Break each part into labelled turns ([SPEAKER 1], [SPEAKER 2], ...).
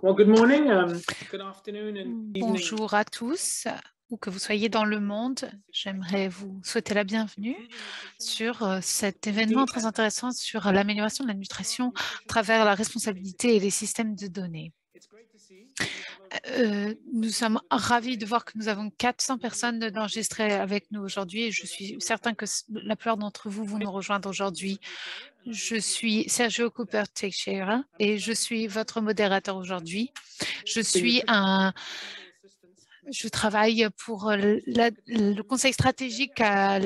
[SPEAKER 1] Well, good morning, good afternoon and evening.
[SPEAKER 2] Bonjour à tous, où que vous soyez dans le monde. J'aimerais vous souhaiter la bienvenue sur cet événement très intéressant sur l'amélioration de la nutrition à travers la responsabilité et les systèmes de données. Nous sommes ravis de voir que nous avons 400 personnes enregistrées avec nous aujourd'hui et je suis certain que la plupart d'entre vous vont nous rejoindre aujourd'hui. Je suis Sergio Cooper Teixeira et je suis votre modérateur aujourd'hui. Je travaille pour le conseil stratégique à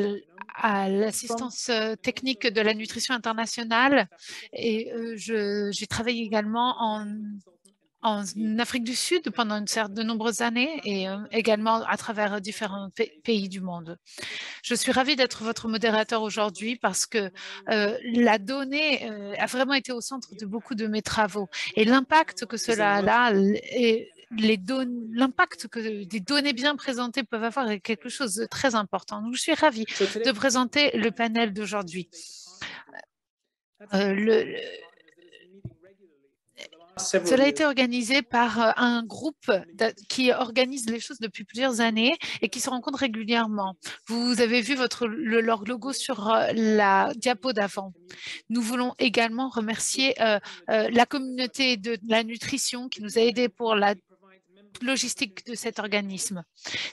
[SPEAKER 2] l'assistance technique de la nutrition internationale et j'ai travaillé également en Afrique du Sud pendant de nombreuses années et également à travers différents pays du monde. Je suis ravie d'être votre modérateur aujourd'hui parce que la donnée a vraiment été au centre de beaucoup de mes travaux et l'impact que cela a et l'impact que des données bien présentées peuvent avoir est quelque chose de très important. Donc, je suis ravie de présenter le panel d'aujourd'hui. Cela a été organisé par un groupe qui organise les choses depuis plusieurs années et qui se rencontre régulièrement. Vous avez vu leur logo sur la diapo d'avant. Nous voulons également remercier la communauté de la nutrition qui nous a aidés pour la logistique de cet organisme.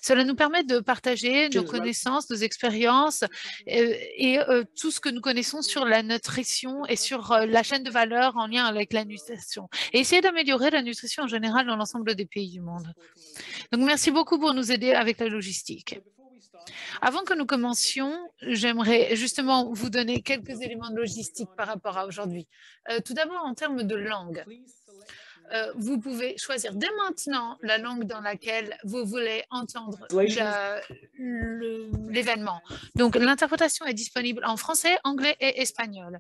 [SPEAKER 2] Cela nous permet de partager nos connaissances, nos expériences et tout ce que nous connaissons sur la nutrition et sur la chaîne de valeur en lien avec la nutrition et essayer d'améliorer la nutrition en général dans l'ensemble des pays du monde. Donc, merci beaucoup pour nous aider avec la logistique. Avant que nous commencions, j'aimerais justement vous donner quelques éléments de logistique par rapport à aujourd'hui. Tout d'abord, en termes de langue. Vous pouvez choisir dès maintenant la langue dans laquelle vous voulez entendre l'événement. Donc, l'interprétation est disponible en français, anglais et espagnol.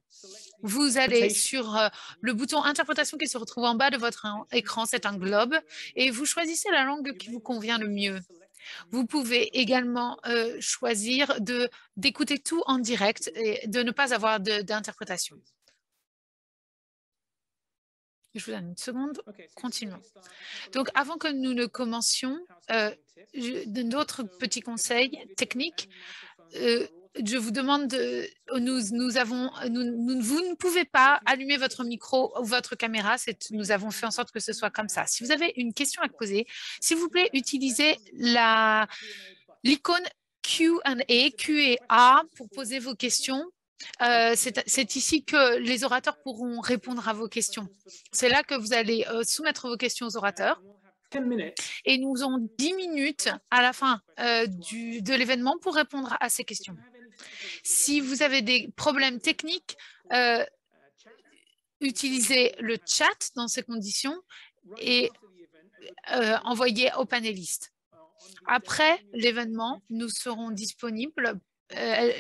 [SPEAKER 2] Vous allez sur le bouton interprétation qui se retrouve en bas de votre écran, c'est un globe, et vous choisissez la langue qui vous convient le mieux. Vous pouvez également choisir d'écouter tout en direct et de ne pas avoir d'interprétation. Je vous donne une seconde. Continuons. Donc, avant que nous ne commencions, d'autres petits conseils techniques. Je vous demande, vous ne pouvez pas allumer votre micro ou votre caméra. Nous avons fait en sorte que ce soit comme ça. Si vous avez une question à poser, s'il vous plaît, utilisez l'icône Q&A pour poser vos questions. C'est ici que les orateurs pourront répondre à vos questions. C'est là que vous allez soumettre vos questions aux orateurs. Et nous avons 10 minutes à la fin de l'événement pour répondre à ces questions. Si vous avez des problèmes techniques, utilisez le chat dans ces conditions et envoyez aux panélistes. Après l'événement, nous serons disponibles.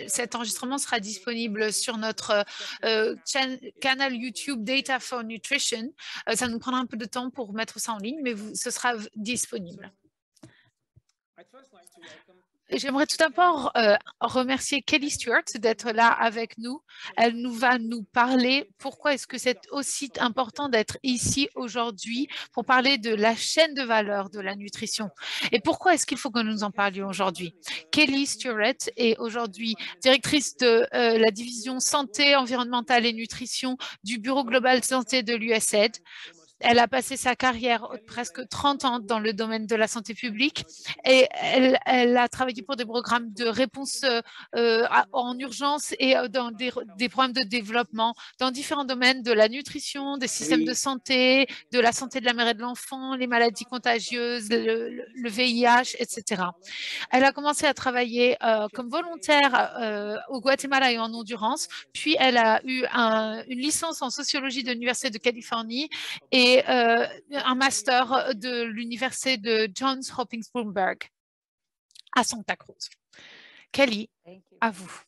[SPEAKER 2] Cet enregistrement sera disponible sur notre canal YouTube Data for Nutrition. Ça nous prendra un peu de temps pour mettre ça en ligne, mais ce sera disponible. J'aimerais tout d'abord remercier Kelly Stewart d'être là avec nous. Elle va nous parler pourquoi est-ce que c'est aussi important d'être ici aujourd'hui pour parler de la chaîne de valeur de la nutrition et pourquoi est-ce qu'il faut que nous en parlions aujourd'hui. Kelly Stewart est aujourd'hui directrice de la division santé environnementale et nutrition du Bureau global santé de l'USAID. Elle a passé sa carrière presque 30 ans dans le domaine de la santé publique et elle a travaillé pour des programmes de réponse en urgence et dans des programmes de développement dans différents domaines de la nutrition, des systèmes de santé, de la santé de la mère et de l'enfant, les maladies contagieuses, le VIH, etc. Elle a commencé à travailler comme volontaire au Guatemala et en Honduras, puis elle a eu une licence en sociologie de l'Université de Californie et un master de l'université de Johns Hopkins Bloomberg à Santa Cruz. Kelly, à vous.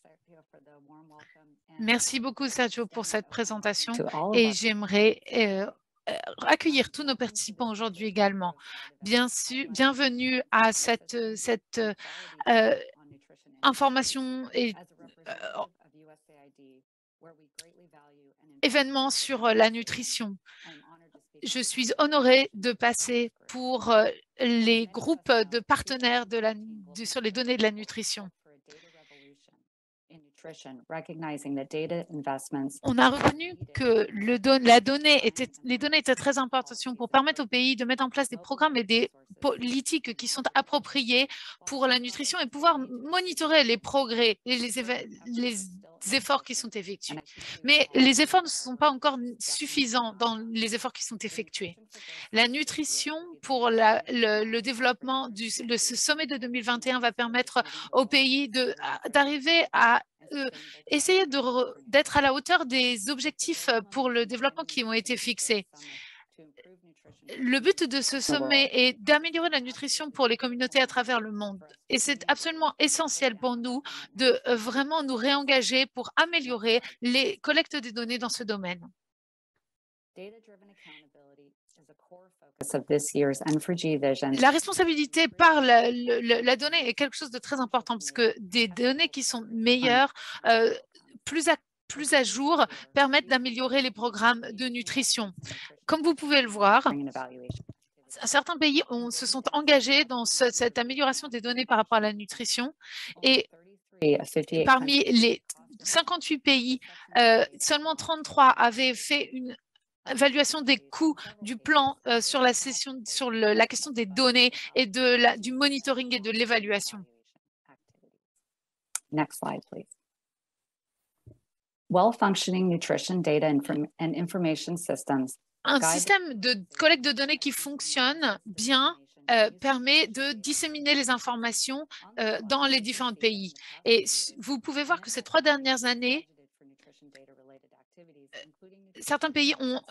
[SPEAKER 2] Merci beaucoup, Sergio, pour cette présentation et j'aimerais accueillir tous nos participants aujourd'hui également. Bienvenue à cette information et événement sur la nutrition. Je suis honorée de passer pour les groupes de partenaires sur les données de la nutrition. On a reconnu que les données étaient très importantes pour permettre aux pays de mettre en place des programmes et des politiques qui sont appropriés pour la nutrition et pouvoir monitorer les progrès et les efforts qui sont effectués. Mais les efforts ne sont pas encore suffisants dans les efforts qui sont effectués. La nutrition pour le développement de ce sommet de 2021 va permettre aux pays d'arriver à essayer d'être à la hauteur des objectifs pour le développement qui ont été fixés. Le but de ce sommet est d'améliorer la nutrition pour les communautés à travers le monde. Et c'est absolument essentiel pour nous de vraiment nous réengager pour améliorer les collectes des données dans ce domaine. La responsabilité par la donnée est quelque chose de très important parce que des données qui sont meilleures, plus à jour, permettent d'améliorer les programmes de nutrition. Comme vous pouvez le voir, certains pays se sont engagés dans cette amélioration des données par rapport à la nutrition et parmi les 58 pays, seulement 33 avaient fait une évaluation des coûts du plan sur la question des données et du monitoring et de l'évaluation.
[SPEAKER 3] Next slide, please. Well-functioning nutrition data and information systems.
[SPEAKER 2] Un système de collecte de données qui fonctionne bien permet de disséminer les informations dans les différents pays. Et vous pouvez voir que ces 3 dernières années, certains pays ont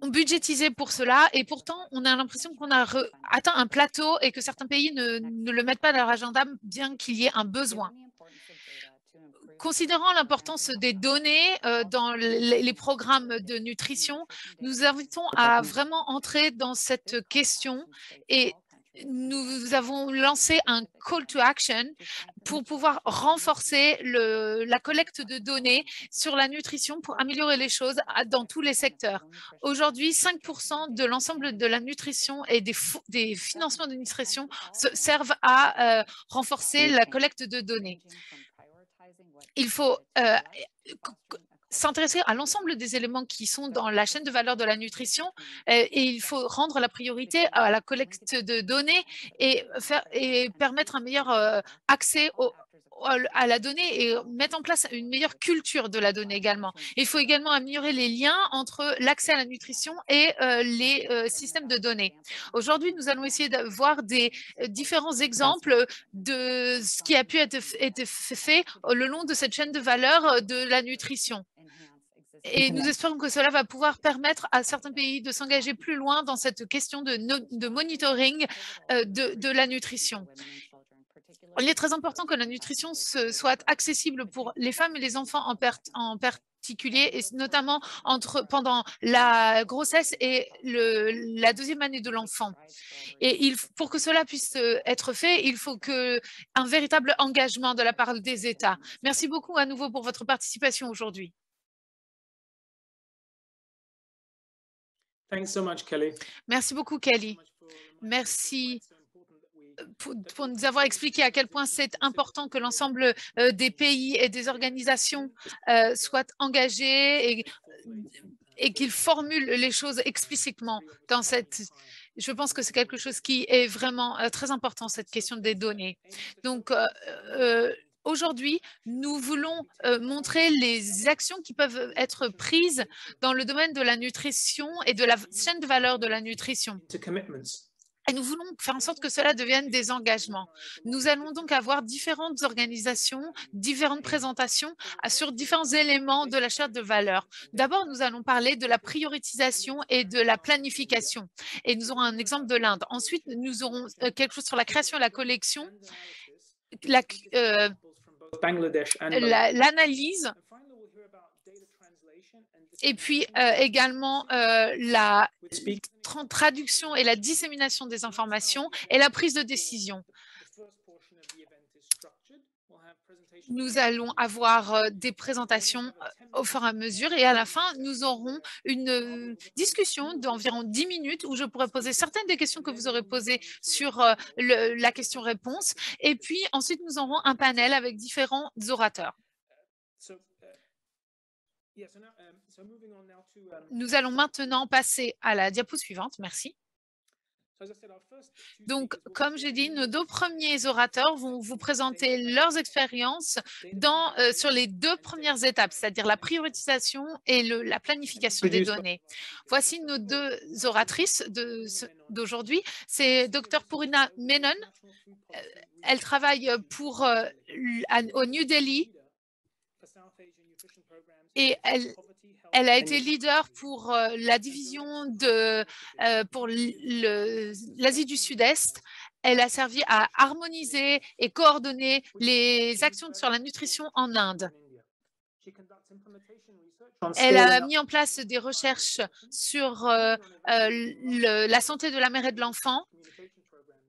[SPEAKER 2] budgétisé pour cela et pourtant, on a l'impression qu'on a atteint un plateau et que certains pays ne le mettent pas dans leur agenda bien qu'il y ait un besoin. Considérant l'importance des données dans les programmes de nutrition, nous invitons à vraiment entrer dans cette question et nous avons lancé un call to action pour pouvoir renforcer la collecte de données sur la nutrition pour améliorer les choses dans tous les secteurs. Aujourd'hui, 5% de l'ensemble de la nutrition et des financements de nutrition servent à renforcer la collecte de données. Il faut s'intéresser à l'ensemble des éléments qui sont dans la chaîne de valeur de la nutrition et il faut rendre la priorité à la collecte de données et permettre un meilleur accès à la donnée et mettre en place une meilleure culture de la donnée également. Il faut également améliorer les liens entre l'accès à la nutrition et les systèmes de données. Aujourd'hui, nous allons essayer de voir des différents exemples de ce qui a pu être fait le long de cette chaîne de valeur de la nutrition. Et nous espérons que cela va pouvoir permettre à certains pays de s'engager plus loin dans cette question de monitoring de la nutrition. Il est très important que la nutrition soit accessible pour les femmes et les enfants en particulier, et notamment pendant la grossesse et la 2e année de l'enfant. Et pour que cela puisse être fait, il faut un véritable engagement de la part des États. Merci beaucoup à nouveau pour votre participation aujourd'hui.
[SPEAKER 1] Thanks so much, Kelly.
[SPEAKER 2] Merci beaucoup, Kelly. Merci pour nous avoir expliqué à quel point c'est important que l'ensemble des pays et des organisations soient engagés et qu'ils formulent les choses explicitement dans cette... Je pense que c'est quelque chose qui est vraiment très important, cette question des données. Donc, aujourd'hui, nous voulons montrer les actions qui peuvent être prises dans le domaine de la nutrition et de la chaîne de valeur de la nutrition. Et nous voulons faire en sorte que cela devienne des engagements. Nous allons donc avoir différentes organisations, différentes présentations sur différents éléments de la chaîne de valeur. D'abord, nous allons parler de la prioritisation et de la planification. Et nous aurons un exemple de l'Inde. Ensuite, nous aurons quelque chose sur la création et la collection, l'analyse, et puis également la traduction et la dissémination des informations et la prise de décision. Nous allons avoir des présentations au fur et à mesure et à la fin, nous aurons une discussion d'environ 10 minutes où je pourrai poser certaines des questions que vous aurez posées sur la question-réponse. Et puis ensuite, nous aurons un panel avec différents orateurs. Nous allons maintenant passer à la diapo suivante. Merci. Donc, comme j'ai dit, nos deux premiers orateurs vont vous présenter leurs expériences sur les deux premières étapes, c'est-à-dire la prioritisation et la planification des données. Voici nos deux oratrices d'aujourd'hui. C'est Dr Purna Menon. Elle travaille au New Delhi et elle a été leader pour la division pour l'Asie du Sud-Est. Elle a servi à harmoniser et coordonner les actions sur la nutrition en Inde. Elle a mis en place des recherches sur la santé de la mère et de l'enfant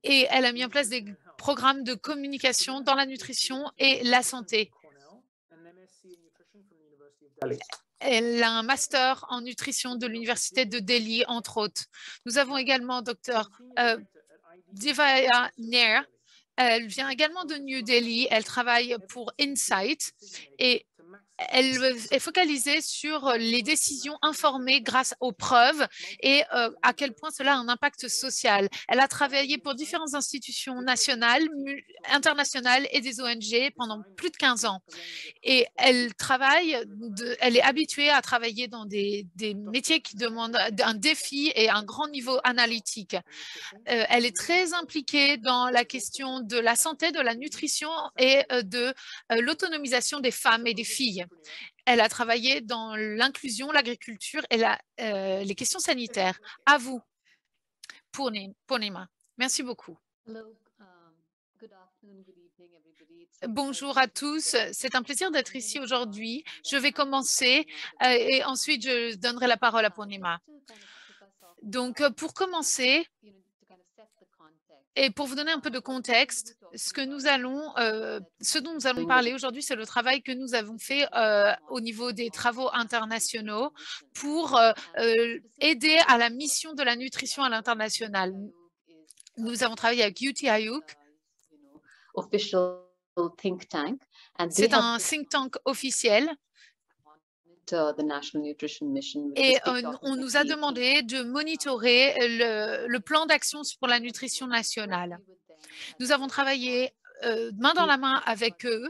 [SPEAKER 2] et elle a mis en place des programmes de communication dans la nutrition et la santé. Elle a un master en nutrition de l'Université de Delhi, entre autres. Nous avons également Dr Divya Nair. Elle vient également de New Delhi. Elle travaille pour Insight et elle est focalisée sur les décisions informées grâce aux preuves et à quel point cela a un impact social. Elle a travaillé pour différentes institutions nationales, internationales et des ONG pendant plus de 15 ans. Et elle est habituée à travailler dans des métiers qui demandent un défi et un grand niveau analytique. Elle est très impliquée dans la question de la santé, de la nutrition et de l'autonomisation des femmes et des filles. Elle a travaillé dans l'inclusion, l'agriculture et les questions sanitaires. À vous, Purnima. Merci beaucoup. Bonjour à tous, c'est un plaisir d'être ici aujourd'hui. Je vais commencer et ensuite je donnerai la parole à Purnima. Donc, pour commencer, et pour vous donner un peu de contexte, ce dont nous allons parler aujourd'hui, c'est le travail que nous avons fait au niveau des travaux internationaux pour aider à la mission de la nutrition à l'international. Nous avons travaillé avec UTIUC. C'est un think tank officiel. Et on nous a demandé de monitorer le plan d'action pour la nutrition nationale. Nous avons travaillé main dans la main avec eux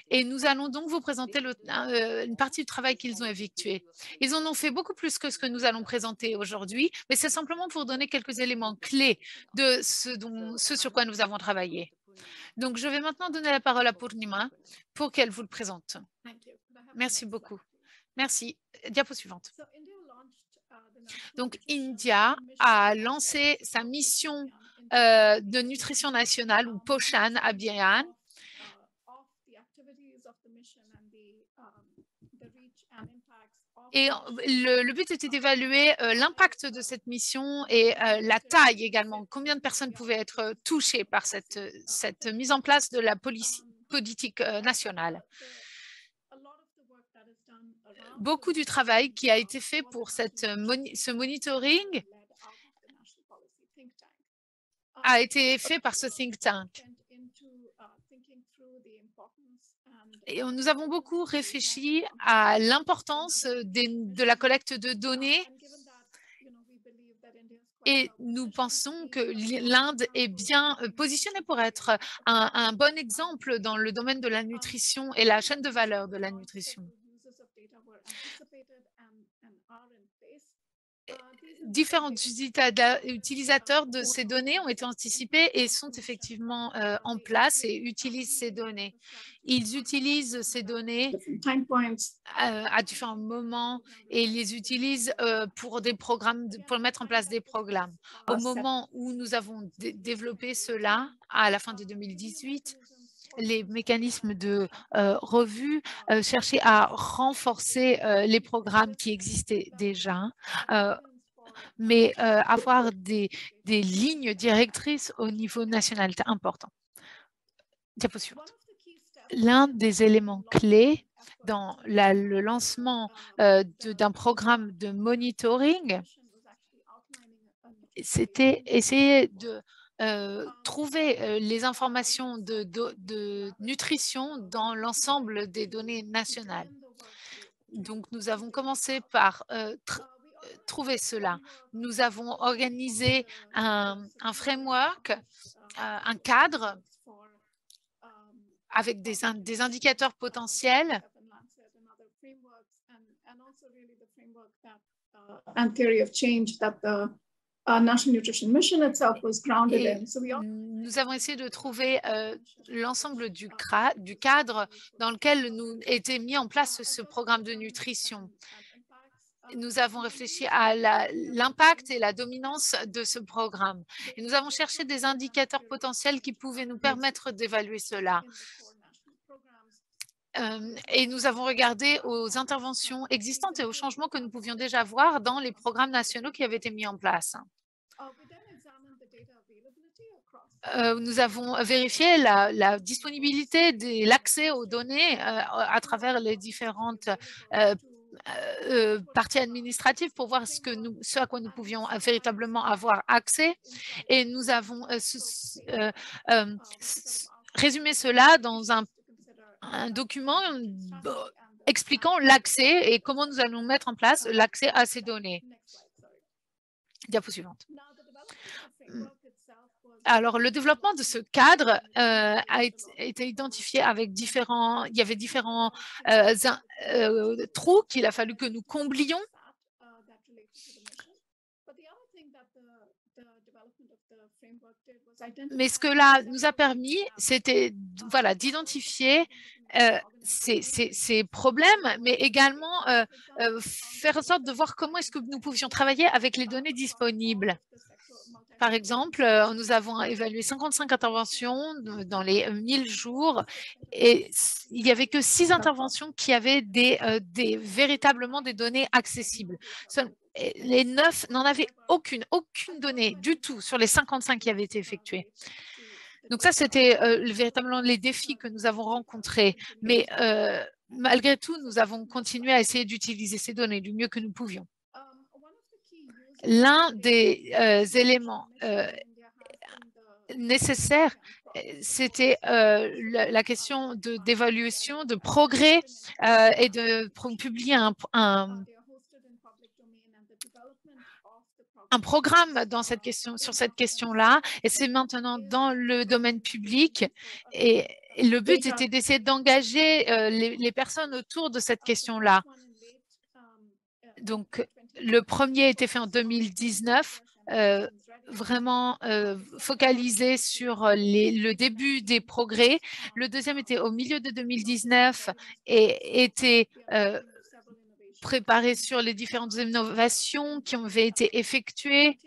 [SPEAKER 2] et nous allons donc vous présenter une partie du travail qu'ils ont effectué. Ils en ont fait beaucoup plus que ce que nous allons présenter aujourd'hui, mais c'est simplement pour donner quelques éléments clés de ce sur quoi nous avons travaillé. Donc, je vais maintenant donner la parole à Purnima pour qu'elle vous le présente. Merci beaucoup. Merci. Diapo suivante. Donc, India a lancé sa mission de nutrition nationale, ou Poshan Abhiyan. Et le but était d'évaluer l'impact de cette mission et la taille également. Combien de personnes pouvaient être touchées par cette mise en place de la politique nationale. Beaucoup du travail qui a été fait pour ce monitoring a été fait par ce think tank. Et nous avons beaucoup réfléchi à l'importance de la collecte de données et nous pensons que l'Inde est bien positionnée pour être un bon exemple dans le domaine de la nutrition et la chaîne de valeur de la nutrition. Différents utilisateurs de ces données ont été anticipés et sont effectivement en place et utilisent ces données. Ils utilisent ces données à différents moments et ils les utilisent pour des programmes, pour mettre en place des programmes. Au moment où nous avons développé cela, à la fin de 2018, les mécanismes de revue cherchaient à renforcer les programmes qui existaient déjà, mais avoir des lignes directrices au niveau national, c'est important. Diapo suivante. l'un des éléments clés dans le lancement d'un programme de monitoring, c'était essayer de trouver les informations de nutrition dans l'ensemble des données nationales. Donc, nous avons commencé par trouver cela. Nous avons organisé un framework, un cadre avec des indicateurs potentiels.
[SPEAKER 4] And theory of change that the National Nutrition Mission itself was grounded in. So
[SPEAKER 2] nous avons essayé de trouver l'ensemble du cadre dans lequel nous était mis en place ce programme de nutrition. Nous avons réfléchi à l'impact et la dominance de ce programme. Et nous avons cherché des indicateurs potentiels qui pouvaient nous permettre d'évaluer cela. Et nous avons regardé aux interventions existantes et aux changements que nous pouvions déjà voir dans les programmes nationaux qui avaient été mis en place. Nous avons vérifié la disponibilité de l'accès aux données à travers les différentes parties administratives pour voir ce à quoi nous pouvions véritablement avoir accès. Et nous avons résumé cela dans un document expliquant l'accès et comment nous allons mettre en place l'accès à ces données. Diapo suivante. Alors, le développement de ce cadre a été identifié avec il y avait différents trous qu'il a fallu que nous comblions. Mais ce que là nous a permis, c'était d'identifier ces problèmes, mais également faire en sorte de voir comment est-ce que nous pouvions travailler avec les données disponibles. Par exemple, nous avons évalué 55 interventions dans les 1000 jours et il n'y avait que 6 interventions qui avaient véritablement des données accessibles. Les 9 n'en avaient aucune donnée du tout sur les 55 qui avaient été effectuées. Donc ça, c'était véritablement les défis que nous avons rencontrés. Mais malgré tout, nous avons continué à essayer d'utiliser ces données du mieux que nous pouvions. L'un des éléments nécessaires, c'était la question d'évaluation, de progrès et de publier un programme sur cette question-là, et c'est maintenant dans le domaine public. Et le but était d'essayer d'engager les personnes autour de cette question-là. Donc, le premier a été fait en 2019, vraiment focalisé sur le début des progrès. Le deuxième était au milieu de 2019 et était préparé sur les différentes innovations qui avaient été effectuées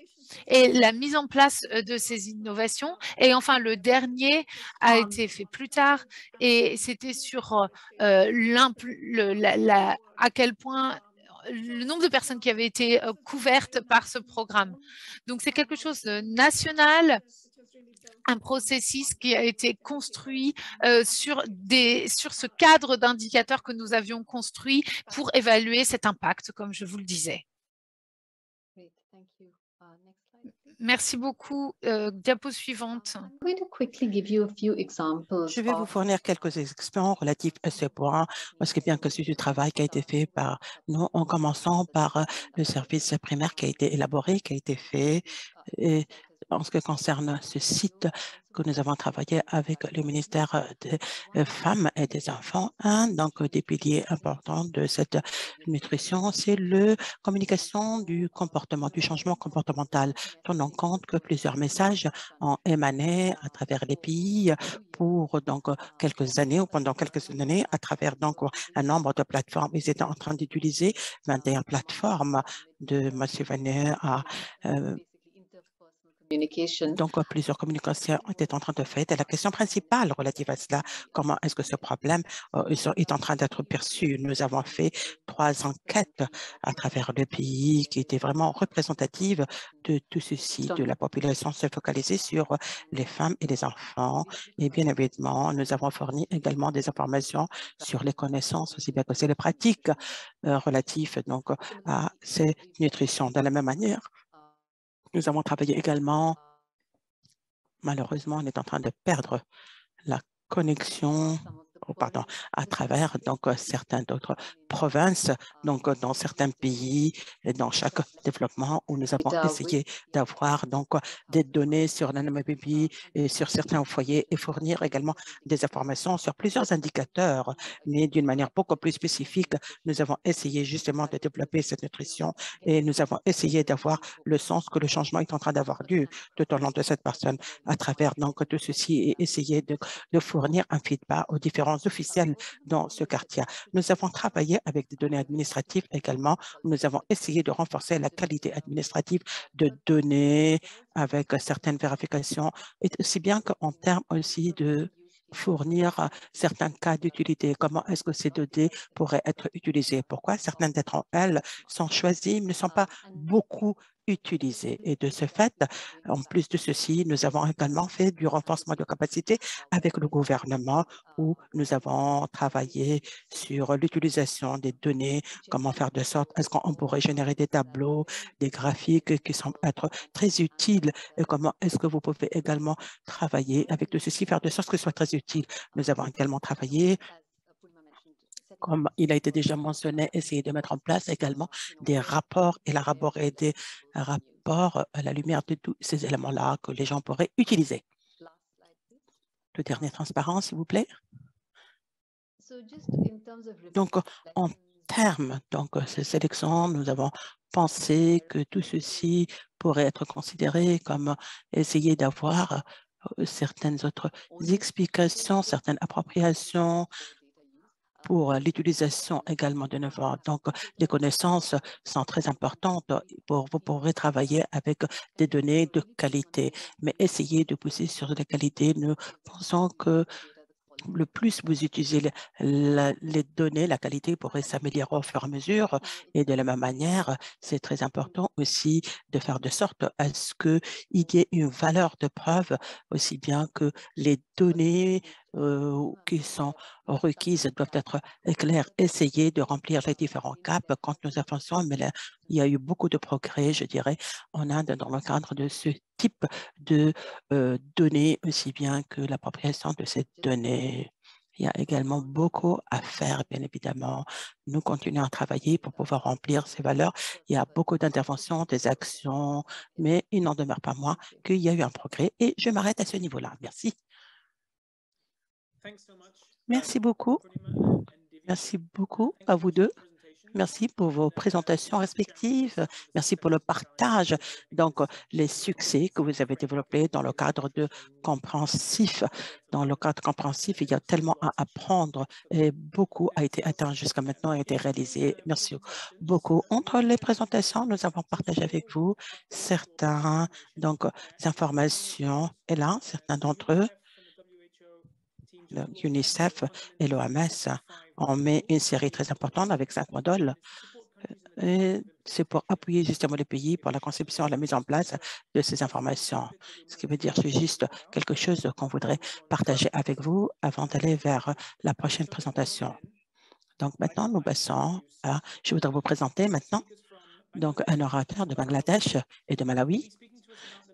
[SPEAKER 2] et la mise en place de ces innovations. Et enfin, le dernier a été fait plus tard et c'était sur à quel point le nombre de personnes qui avaient été couvertes par ce programme. Donc, c'est quelque chose de national, un processus qui a été construit sur ce cadre d'indicateurs que nous avions construit pour évaluer cet impact, comme je vous le disais. Merci beaucoup. Diapo suivante.
[SPEAKER 5] Je vais vous fournir quelques exemples relatifs à ce point, parce que bien que c'est du travail qui a été fait par nous, en commençant par le service primaire qui a été élaboré, qui a été fait. Et en ce qui concerne ce site que nous avons travaillé avec le ministère des Femmes et des Enfants, un des piliers importants de cette nutrition, c'est la communication du comportement, du changement comportemental, tenant compte que plusieurs messages ont émané à travers les pays pour quelques années ou pendant quelques années à travers un nombre de plateformes. Ils étaient en train d'utiliser 21 plateformes de Massive à Donc, plusieurs communications étaient en train de faire. Et la question principale relative à cela, comment est-ce que ce problème est en train d'être perçu? Nous avons fait 3 enquêtes à travers le pays qui étaient vraiment représentatives de tout ceci, de la population se focaliser sur les femmes et les enfants. Et bien évidemment, nous avons fourni également des informations sur les connaissances, aussi bien que c'est les pratiques relatives donc, à ces nutritions. De la même manière, nous avons travaillé également, malheureusement, on est en train de perdre la connexion à travers certaines d'autres provinces, donc dans certains pays et dans chaque développement où nous avons essayé d'avoir des données sur l'anamabébie et sur certains foyers et fournir également des informations sur plusieurs indicateurs, mais d'une manière beaucoup plus spécifique. Nous avons essayé justement de développer cette nutrition et nous avons essayé d'avoir le sens que le changement est en train d'avoir lieu tout au long de cette personne à travers tout ceci et essayer de fournir un feedback aux différents officiels dans ce quartier. Nous avons travaillé avec des données administratives également. Nous avons essayé de renforcer la qualité administrative de données avec certaines vérifications, et aussi bien qu'en termes aussi de fournir certains cas d'utilité. Comment est-ce que ces données pourraient être utilisées? Pourquoi certaines d'entre elles sont choisies, mais ne sont pas beaucoup utilisées. Et de ce fait, en plus de ceci, nous avons également fait du renforcement de capacité avec le gouvernement où nous avons travaillé sur l'utilisation des données, comment faire de sorte, est-ce qu'on pourrait générer des tableaux, des graphiques qui semblent être très utiles et comment est-ce que vous pouvez également travailler avec tout ceci, faire de sorte que ce soit très utile. Nous avons également travaillé, comme il a été déjà mentionné, essayer de mettre en place également des rapports, élaborer des rapports à la lumière de tous ces éléments-là que les gens pourraient utiliser. Le dernier transparent, s'il vous plaît. Donc, en termes de sélection, nous avons pensé que tout ceci pourrait être considéré comme essayer d'avoir certaines autres explications, certaines appropriations pour l'utilisation également de nos voix. Donc, les connaissances sont très importantes vous pourrez travailler avec des données de qualité, mais essayer de pousser sur la qualité. Nous pensons que le plus vous utilisez les données, la qualité pourrait s'améliorer au fur et à mesure. Et de la même manière, c'est très important aussi de faire de sorte à ce qu'il y ait une valeur de preuve, aussi bien que les données qui sont requises doivent être claires. Essayer de remplir les différents caps quand nous avançons, mais là, il y a eu beaucoup de progrès, je dirais, en Inde dans le cadre de ce type de données, aussi bien que l'appropriation de ces données. Il y a également beaucoup à faire, bien évidemment. Nous continuons à travailler pour pouvoir remplir ces valeurs. Il y a beaucoup d'interventions, des actions, mais il n'en demeure pas moins qu'il y a eu un progrès et je m'arrête à ce niveau-là. Merci. Merci beaucoup. Merci beaucoup à vous deux. Merci pour vos présentations respectives. Merci pour le partage. Donc, les succès que vous avez développés dans le cadre compréhensif. Dans le cadre compréhensif, il y a tellement à apprendre et beaucoup a été atteint jusqu'à maintenant et a été réalisé. Merci beaucoup. Entre les présentations, nous avons partagé avec vous certaines informations. Et là, certains d'entre eux, l'UNICEF et l'OMS ont mis une série très importante avec 5 modules. C'est pour appuyer justement les pays pour la conception et la mise en place de ces informations. Ce qui veut dire que c'est juste quelque chose qu'on voudrait partager avec vous avant d'aller vers la prochaine présentation. Donc maintenant, nous passons à, je voudrais vous présenter maintenant un orateur de Bangladesh et de Malawi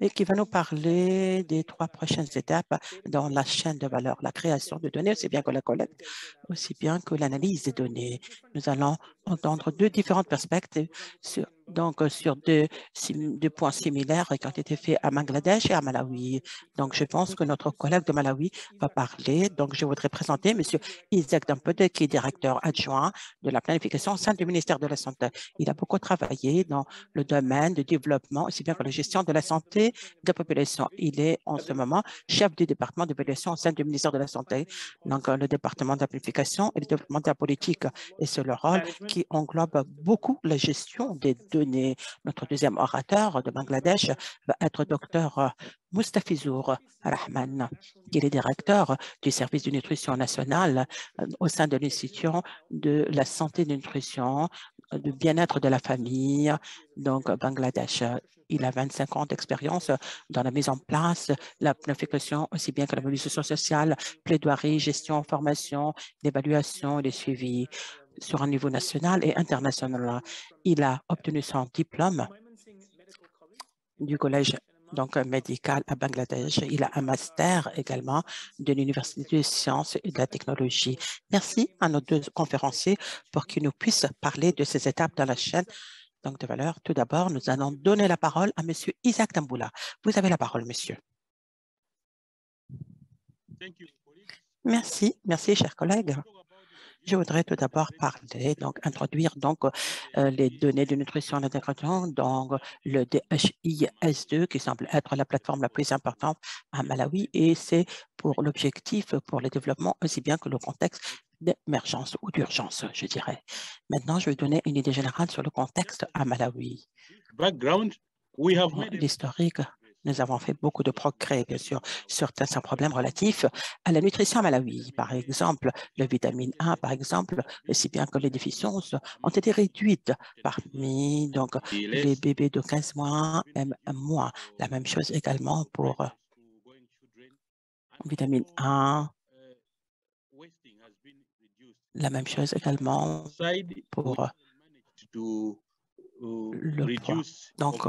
[SPEAKER 5] et qui va nous parler des 3 prochaines étapes dans la chaîne de valeur, la création de données, aussi bien que la collecte, aussi bien que l'analyse des données. Nous allons entendre 2 différentes perspectives sur deux points similaires qui ont été faits à Bangladesh et à Malawi. Donc, je pense que notre collègue de Malawi va parler. Donc, je voudrais présenter M. Isaac Dampede, qui est directeur adjoint de la planification au sein du ministère de la Santé. Il a beaucoup travaillé dans le domaine du développement, aussi bien que la gestion de la santé de la population. Il est en ce moment chef du département d'évaluation au sein du ministère de la Santé, donc le département de la planification et le développement de la politique. Et c'est le rôle qui englobe beaucoup la gestion des données. Notre deuxième orateur de Bangladesh va être Dr Mustafizour Rahman, qui est le directeur du service de nutrition nationale au sein de l'institution de la santé et de nutrition, du bien-être de la famille, donc Bangladesh. Il a 25 ans d'expérience dans la mise en place, la planification, aussi bien que la mobilisation sociale, plaidoirie, gestion, formation, l'évaluation et le suivi sur un niveau national et international. Il a obtenu son diplôme du collège médical à Bangladesh. Il a un master également de l'Université des sciences et de la technologie. Merci à nos deux conférenciers pour qu'ils nous puissent parler de ces étapes dans la chaîne de valeur. Tout d'abord, nous allons donner la parole à M. Isaac Damboula. Vous avez la parole, monsieur. Merci, chers collègues. Je voudrais tout d'abord parler, introduire les données de nutrition et d'intégration, donc le DHIS2 qui semble être la plateforme la plus importante à Malawi et c'est pour l'objectif pour le développement aussi bien que le contexte d'émergence ou d'urgence, je dirais. Maintenant, je vais donner une idée générale sur le contexte à Malawi. L'historique. Nous avons fait beaucoup de progrès, bien sûr, sur certains problèmes relatifs à la nutrition à Malawi. Par exemple, la vitamine A, par exemple, aussi bien que les déficiences ont été réduites parmi les bébés de 15 mois, même un mois. La même chose également pour vitamine A. La même chose également pour le poids. Donc,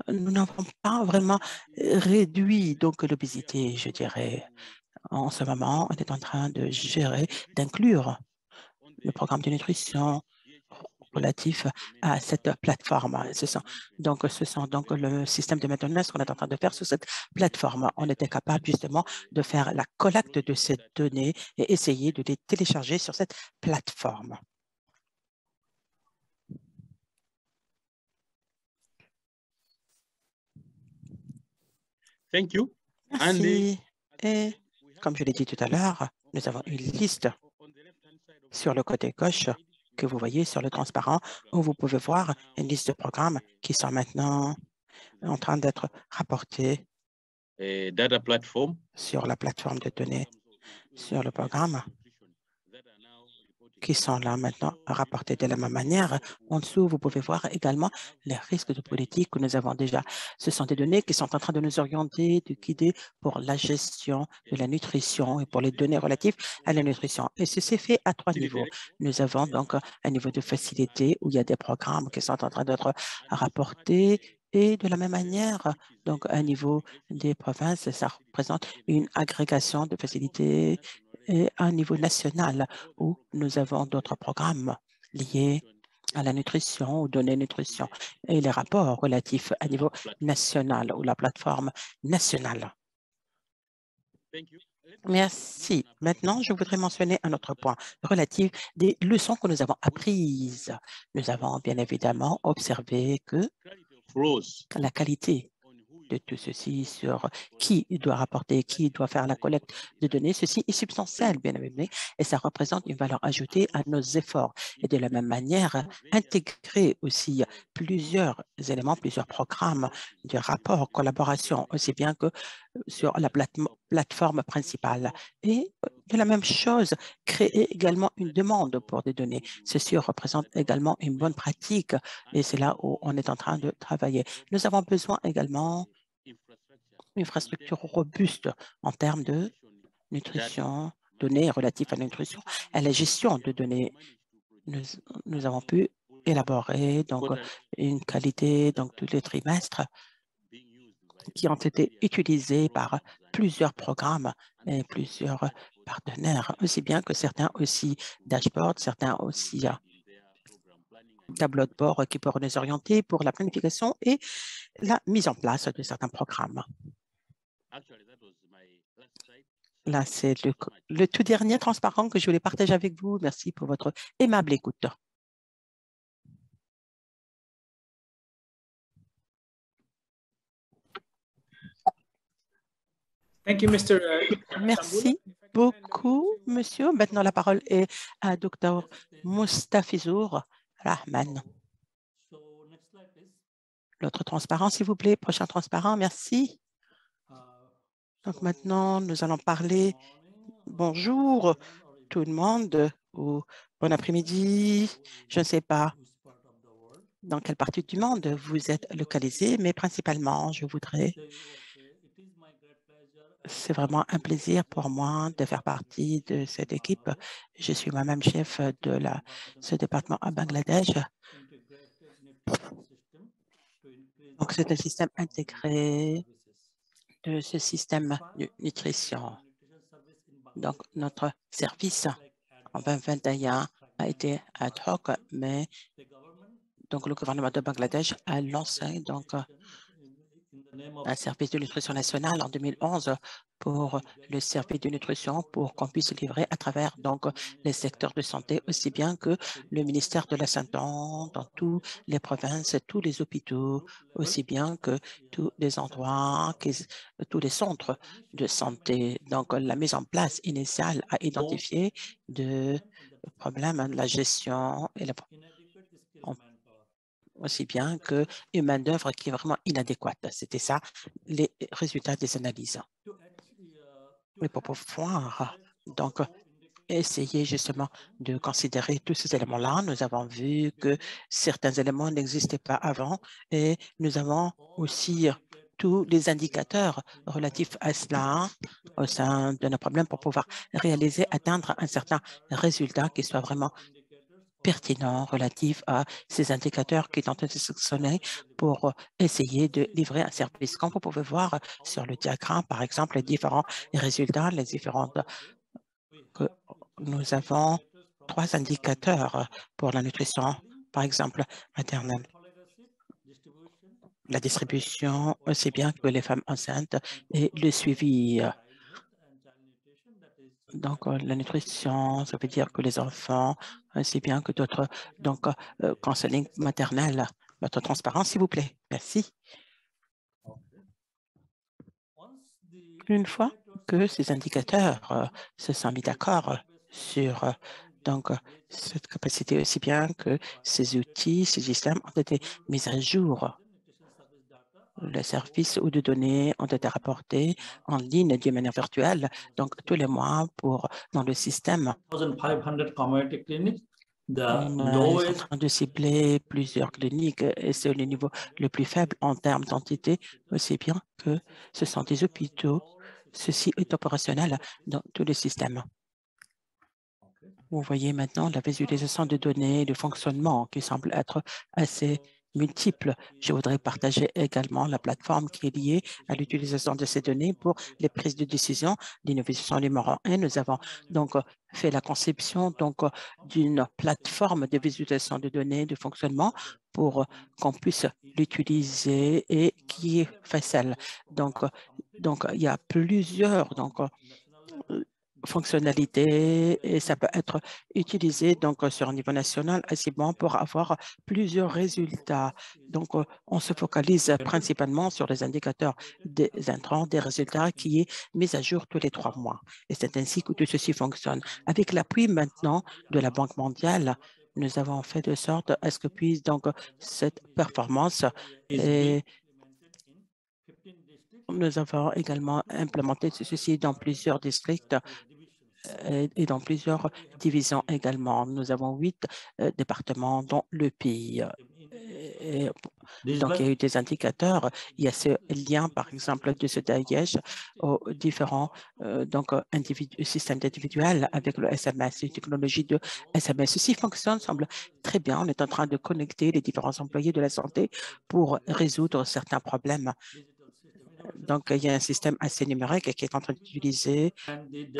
[SPEAKER 5] nous n'avons pas vraiment réduit l'obésité, je dirais. En ce moment, on est en train de gérer, d'inclure le programme de nutrition relatif à cette plateforme. Ce sont le système de maintenance qu'on est en train de faire sur cette plateforme. On était capable justement de faire la collecte de ces données et essayer de les télécharger sur cette plateforme.
[SPEAKER 6] Thank you.
[SPEAKER 5] Merci. Et comme je l'ai dit tout à l'heure, nous avons une liste sur le côté gauche que vous voyez sur le transparent où vous pouvez voir une liste de programmes qui sont maintenant en train d'être rapportés sur la plateforme de données, sur le programme qui sont là maintenant rapportés de la même manière. En dessous, vous pouvez voir également les risques de politique que nous avons déjà. Ce sont des données qui sont en train de nous orienter, de guider pour la gestion de la nutrition et pour les données relatives à la nutrition. Et ceci est fait à 3 niveaux. Nous avons un niveau de facilité où il y a des programmes qui sont en train d'être rapportés et de la même manière, à niveau des provinces, ça représente une agrégation de facilités et à un niveau national où nous avons d'autres programmes liés à la nutrition, aux données nutrition et les rapports relatifs à niveau national ou la plateforme nationale. Merci. Maintenant, je voudrais mentionner un autre point relatif des leçons que nous avons apprises. Nous avons bien évidemment observé que la qualité de tout ceci sur qui doit rapporter, qui doit faire la collecte de données. Ceci est substantiel, bien évidemment, et ça représente une valeur ajoutée à nos efforts. Et de la même manière, intégrer aussi plusieurs éléments, plusieurs programmes de rapport, collaboration, aussi bien que sur la plateforme principale. Et de la même chose, créer également une demande pour des données. Ceci représente également une bonne pratique et c'est là où on est en train de travailler. Nous avons besoin également d'une infrastructure robuste en termes de nutrition, données relatives à la nutrition, à la gestion de données. Nous avons pu élaborer une qualité tous les trimestres qui ont été utilisés par plusieurs programmes et plusieurs partenaires, aussi bien que certains aussi dashboards, certains aussi tableaux de bord qui peuvent nous orienter pour la planification et la mise en place de certains programmes. Là, c'est le tout dernier transparent que je voulais partager avec vous. Merci pour votre aimable écoute.
[SPEAKER 1] Thank you, Mr.
[SPEAKER 5] Merci, beaucoup, monsieur. Maintenant, la parole est à Dr. Mustafizour Rahman. L'autre transparent, s'il vous plaît. Prochain transparent, merci. Donc maintenant, nous allons parler. Bonjour tout le monde ou bon après-midi. Je ne sais pas dans quelle partie du monde vous êtes localisé, mais principalement, je voudrais. C'est vraiment un plaisir pour moi de faire partie de cette équipe. Je suis moi-même chef de ce département à Bangladesh. Donc, c'est un système intégré de ce système de nutrition. Donc, notre service en 2021 a été ad hoc, mais donc, le gouvernement de Bangladesh a lancé donc, un service de nutrition nationale en 2011 pour le service de nutrition pour qu'on puisse livrer à travers donc les secteurs de santé aussi bien que le ministère de la Santé dans toutes les provinces, tous les hôpitaux, aussi bien que tous les endroits, tous les centres de santé. Donc, la mise en place initiale a identifié de problèmes de la gestion et aussi bien qu'une main-d'œuvre qui est vraiment inadéquate. C'était ça, les résultats des analyses. Mais pour pouvoir donc essayer justement de considérer tous ces éléments-là, nous avons vu que certains éléments n'existaient pas avant et nous avons aussi tous les indicateurs relatifs à cela au sein de nos problèmes pour pouvoir atteindre un certain résultat qui soit vraiment pertinent relatif à ces indicateurs qui sont sélectionnés pour essayer de livrer un service. Comme vous pouvez voir sur le diagramme, par exemple, les différents résultats, les différentes que nous avons 3 indicateurs pour la nutrition, par exemple, maternelle. La distribution, aussi bien que les femmes enceintes et le suivi. Donc, la nutrition, ça veut dire que les enfants, aussi bien que d'autres, donc, counseling maternel. Votre transparence, s'il vous plaît. Merci. Une fois que ces indicateurs se sont mis d'accord sur donc, cette capacité, aussi bien que ces outils, ces systèmes ont été mis à jour. Les services ou de données ont été rapportés en ligne de manière virtuelle, donc tous les mois dans le système. On est en train de cibler plusieurs cliniques et c'est le niveau le plus faible en termes d'entité, aussi bien que ce sont des hôpitaux. Ceci est opérationnel dans tous les systèmes. Vous voyez maintenant la visualisation de données, le fonctionnement qui semble être assez multiples. Je voudrais partager également la plateforme qui est liée à l'utilisation de ces données pour les prises de décision. L'innovation numéro 1, nous avons donc fait la conception d'une plateforme de visualisation de données de fonctionnement pour qu'on puisse l'utiliser et qui est facile. Donc, il y a plusieurs fonctionnalités et ça peut être utilisé sur un niveau national assez bon pour avoir plusieurs résultats. Donc, on se focalise principalement sur les indicateurs des intrants, des résultats qui est mis à jour tous les 3 mois. Et c'est ainsi que tout ceci fonctionne. Avec l'appui maintenant de la Banque mondiale, nous avons fait de sorte à ce que puisse cette performance et nous avons également implémenté ceci dans plusieurs districts et dans plusieurs divisions également. Nous avons 8 départements dans le pays. Donc, il y a eu des indicateurs. Il y a ce lien, par exemple, de ce Daesh aux différents systèmes individuels avec le SMS, une technologie de SMS. Ceci fonctionne, semble très bien. On est en train de connecter les différents employés de la santé pour résoudre certains problèmes. Donc, il y a un système assez numérique qui est en train d'utiliser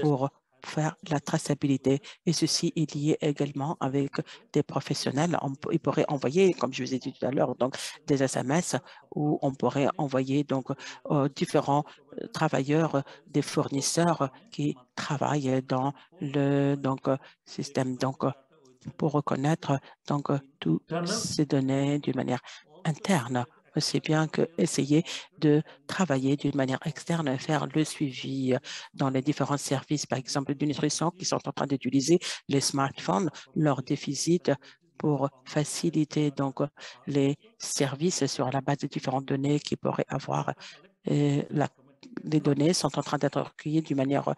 [SPEAKER 5] pour faire la traçabilité. Et ceci est lié également avec des professionnels. Ils pourraient envoyer, comme je vous ai dit tout à l'heure, des SMS où on pourrait envoyer différents travailleurs, des fournisseurs qui travaillent dans le système. Pour reconnaître toutes ces données d'une manière interne aussi bien qu'essayer de travailler d'une manière externe et faire le suivi dans les différents services, par exemple de nutrition, qui sont en train d'utiliser les smartphones lors des visites pour faciliter donc les services sur la base de différentes données qui pourraient avoir. Les données sont en train d'être recueillies d'une manière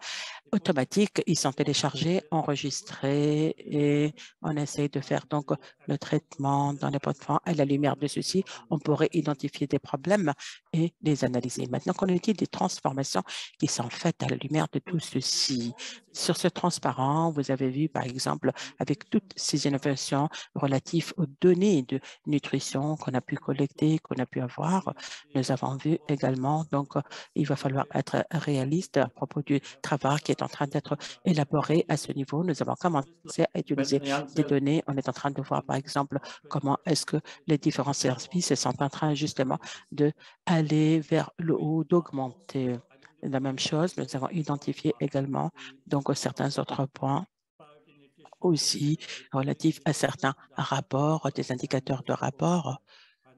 [SPEAKER 5] automatique. Ils sont téléchargés, enregistrés et on essaie de faire donc le traitement dans les plateformes. À la lumière de ceci, on pourrait identifier des problèmes et les analyser. Maintenant qu'on a dit des transformations qui sont faites à la lumière de tout ceci, sur ce transparent, vous avez vu par exemple avec toutes ces innovations relatives aux données de nutrition qu'on a pu collecter, qu'on a pu avoir, nous avons vu également donc il va falloir être réaliste à propos du travail qui est en train d'être élaboré à ce niveau. Nous avons commencé à utiliser des données. On est en train de voir, par exemple, comment est-ce que les différents services sont en train justement d'aller vers le haut, d'augmenter. La même chose, nous avons identifié également donc certains autres points aussi relatifs à certains rapports, des indicateurs de rapport,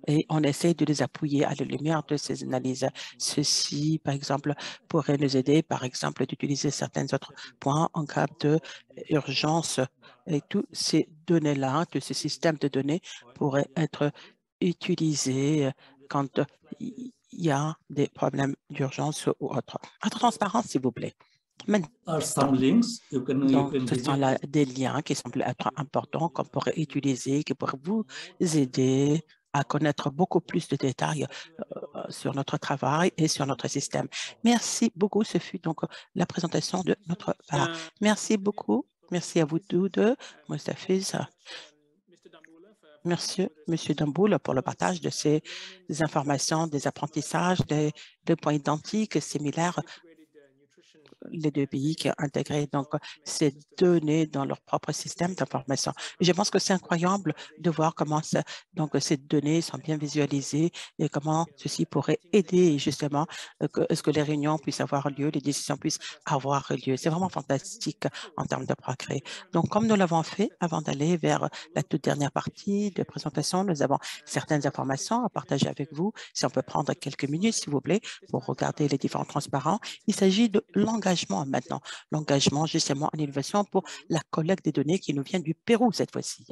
[SPEAKER 5] et on essaie de les appuyer à la lumière de ces analyses. Ceci, par exemple, pourrait nous aider, par exemple, d'utiliser certains autres points en cas d'urgence. Et tous ces données-là, tous ces systèmes de données pourraient être utilisés quand il y a des problèmes d'urgence ou autre. En transparence, s'il vous plaît. Maintenant, donc, ce sont là des liens qui semblent être importants qu'on pourrait utiliser, qui pourraient vous aider à connaître beaucoup plus de détails sur notre travail et sur notre système. Merci beaucoup. Ce fut donc la présentation de notre part. Merci beaucoup. Merci à vous tous deux, Mostafiz. Merci, M. Damboul, pour le partage de ces informations, des apprentissages, des points identiques, similaires. Les deux pays qui ont intégré donc ces données dans leur propre système d'information. Je pense que c'est incroyable de voir comment donc ces données sont bien visualisées et comment ceci pourrait aider justement à ce que les réunions puissent avoir lieu, les décisions puissent avoir lieu. C'est vraiment fantastique en termes de progrès. Donc, comme nous l'avons fait avant d'aller vers la toute dernière partie de présentation, nous avons certaines informations à partager avec vous. Si on peut prendre quelques minutes, s'il vous plaît, pour regarder les différents transparents. Il s'agit de l'engagement maintenant, l'engagement justement en innovation pour la collecte des données qui nous vient du Pérou cette fois-ci.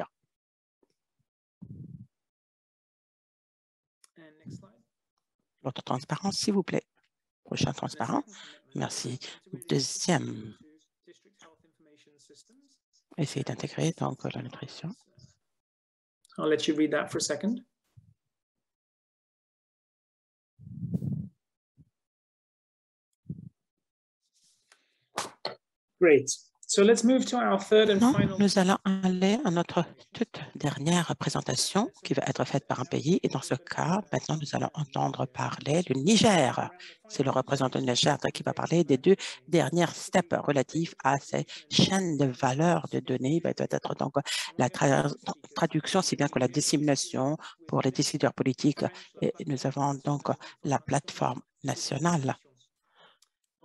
[SPEAKER 5] Votre transparence, s'il vous plaît. Prochain transparent. Merci. Deuxième. Essayez d'intégrer donc la nutrition.
[SPEAKER 1] I'll let you read that for a second. Great. So let's move to our third and final.
[SPEAKER 5] Nous allons aller à notre toute dernière présentation qui va être faite par un pays. Et dans ce cas, maintenant, nous allons entendre parler le Niger. C'est le représentant du Niger qui va parler des deux dernières steps relatifs à ces chaînes de valeur de données. Va être donc la traduction, si bien que la dissémination pour les décideurs politiques. Et nous avons donc la plateforme nationale.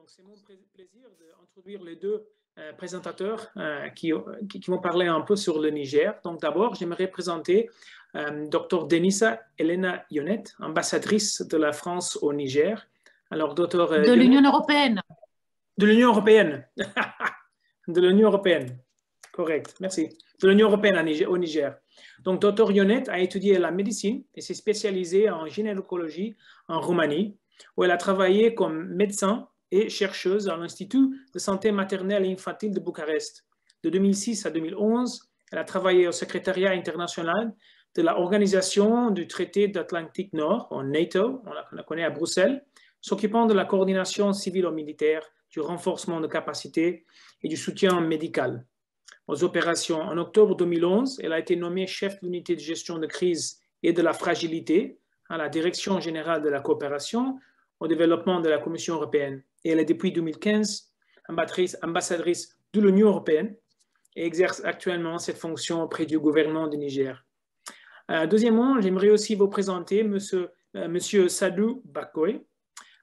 [SPEAKER 1] C'est mon plaisir d'introduire les deux présentateurs qui vont parler un peu sur le Niger. Donc d'abord, j'aimerais présenter Dr Denisa Elena Yonet, ambassadrice de la France au Niger. Alors, Dr.
[SPEAKER 6] De l'Union européenne.
[SPEAKER 1] De l'Union européenne. De l'Union européenne. Correct, merci. De l'Union européenne au Niger. Donc, Dr Yonet a étudié la médecine et s'est spécialisée en gynécologie en Roumanie, où elle a travaillé comme médecin et chercheuse à l'Institut de santé maternelle et infantile de Bucarest. De 2006 à 2011, elle a travaillé au secrétariat international de l'Organisation du traité d'Atlantique Nord, en NATO, on la connaît à Bruxelles, s'occupant de la coordination civilo-militaire, du renforcement de capacités et du soutien médical aux opérations. En octobre 2011, elle a été nommée chef de l'unité de gestion de crise et de la fragilité à la Direction générale de la coopération au développement de la Commission européenne. Et elle est depuis 2015 ambassadrice de l'Union européenne et exerce actuellement cette fonction auprès du gouvernement du Niger. Deuxièmement, j'aimerais aussi vous présenter Monsieur Sadou Bakoy.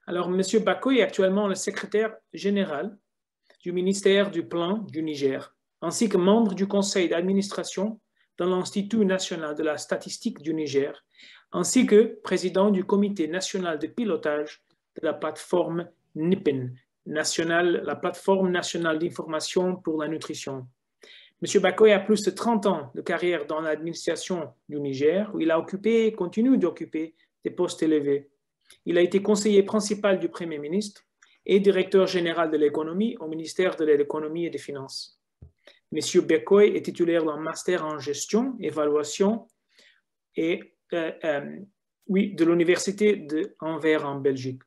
[SPEAKER 1] Alors, Monsieur Bakoy est actuellement le secrétaire général du ministère du Plan du Niger, ainsi que membre du conseil d'administration dans l'Institut national de la statistique du Niger, ainsi que président du comité national de pilotage de la plateforme NIPIN, la plateforme nationale d'information pour la nutrition. M. Bakoy a plus de 30 ans de carrière dans l'administration du Niger, où il a occupé et continue d'occuper des postes élevés. Il a été conseiller principal du Premier ministre et directeur général de l'économie au ministère de l'économie et des finances. M. Bakoy est titulaire d'un master en gestion, évaluation et de l'université d'Anvers en Belgique.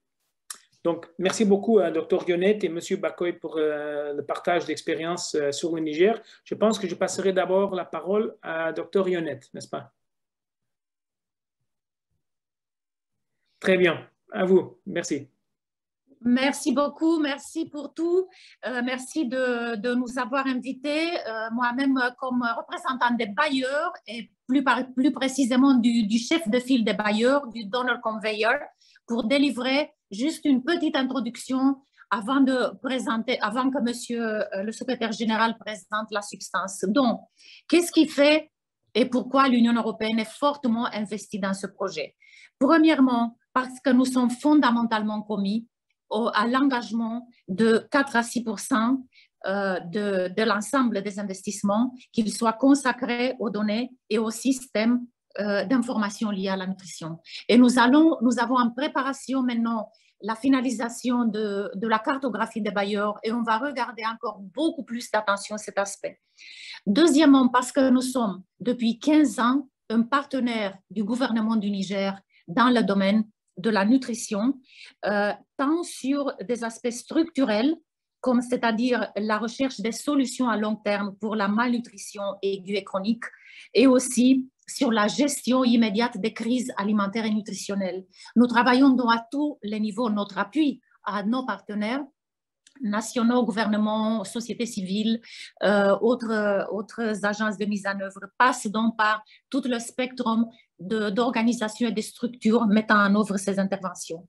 [SPEAKER 1] Donc, merci beaucoup à Dr. Yonette et M. Bakoy pour le partage d'expérience sur le Niger. Je pense que je passerai d'abord la parole à Dr. Yonette, n'est-ce pas? Très bien, à vous. Merci.
[SPEAKER 6] Merci beaucoup, merci pour tout. Merci de nous avoir invités. Moi-même, comme représentante des bailleurs et plus précisément du chef de file des bailleurs, du donor conveyor, pour délivrer juste une petite introduction avant que Monsieur le secrétaire général présente la substance. Donc, qu'est-ce qui fait et pourquoi l'Union européenne est fortement investie dans ce projet? Premièrement, parce que nous sommes fondamentalement commis à l'engagement de 4 à 6% de l'ensemble des investissements, qu'ils soient consacrés aux données et aux systèmes d'information liés à la nutrition. Et nous avons en préparation maintenant la finalisation de la cartographie des bailleurs et on va regarder encore beaucoup plus d'attention cet aspect. Deuxièmement, parce que nous sommes depuis 15 ans un partenaire du gouvernement du Niger dans le domaine de la nutrition, tant sur des aspects structurels, comme c'est-à-dire la recherche des solutions à long terme pour la malnutrition aiguë et chronique, et aussi sur la gestion immédiate des crises alimentaires et nutritionnelles. Nous travaillons donc à tous les niveaux. Notre appui à nos partenaires nationaux, gouvernements, sociétés civiles, autres agences de mise en œuvre passe donc par tout le spectre d'organisations et de structures mettant en œuvre ces interventions.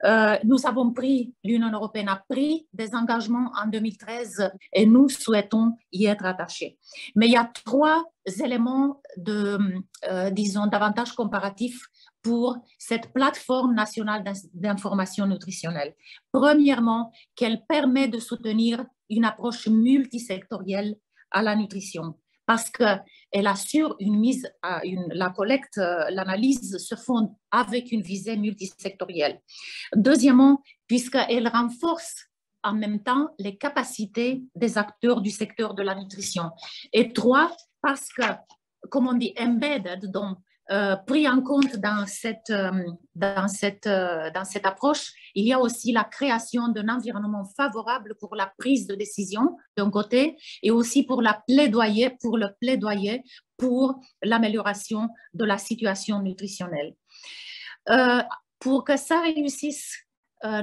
[SPEAKER 6] L'Union européenne a pris des engagements en 2013 et nous souhaitons y être attachés. Mais il y a 3 éléments disons, d'avantages comparatifs pour cette plateforme nationale d'information nutritionnelle. Premièrement, qu'elle permet de soutenir une approche multisectorielle à la nutrition, parce qu'elle assure la collecte, l'analyse se fonde avec une visée multisectorielle. Deuxièmement, puisqu'elle renforce en même temps les capacités des acteurs du secteur de la nutrition. Et 3, parce que, comme on dit, embedded, donc pris en compte dans cette approche, il y a aussi la création d'un environnement favorable pour la prise de décision d'un côté et aussi pour le plaidoyer pour l'amélioration de la situation nutritionnelle. Pour que ça réussisse,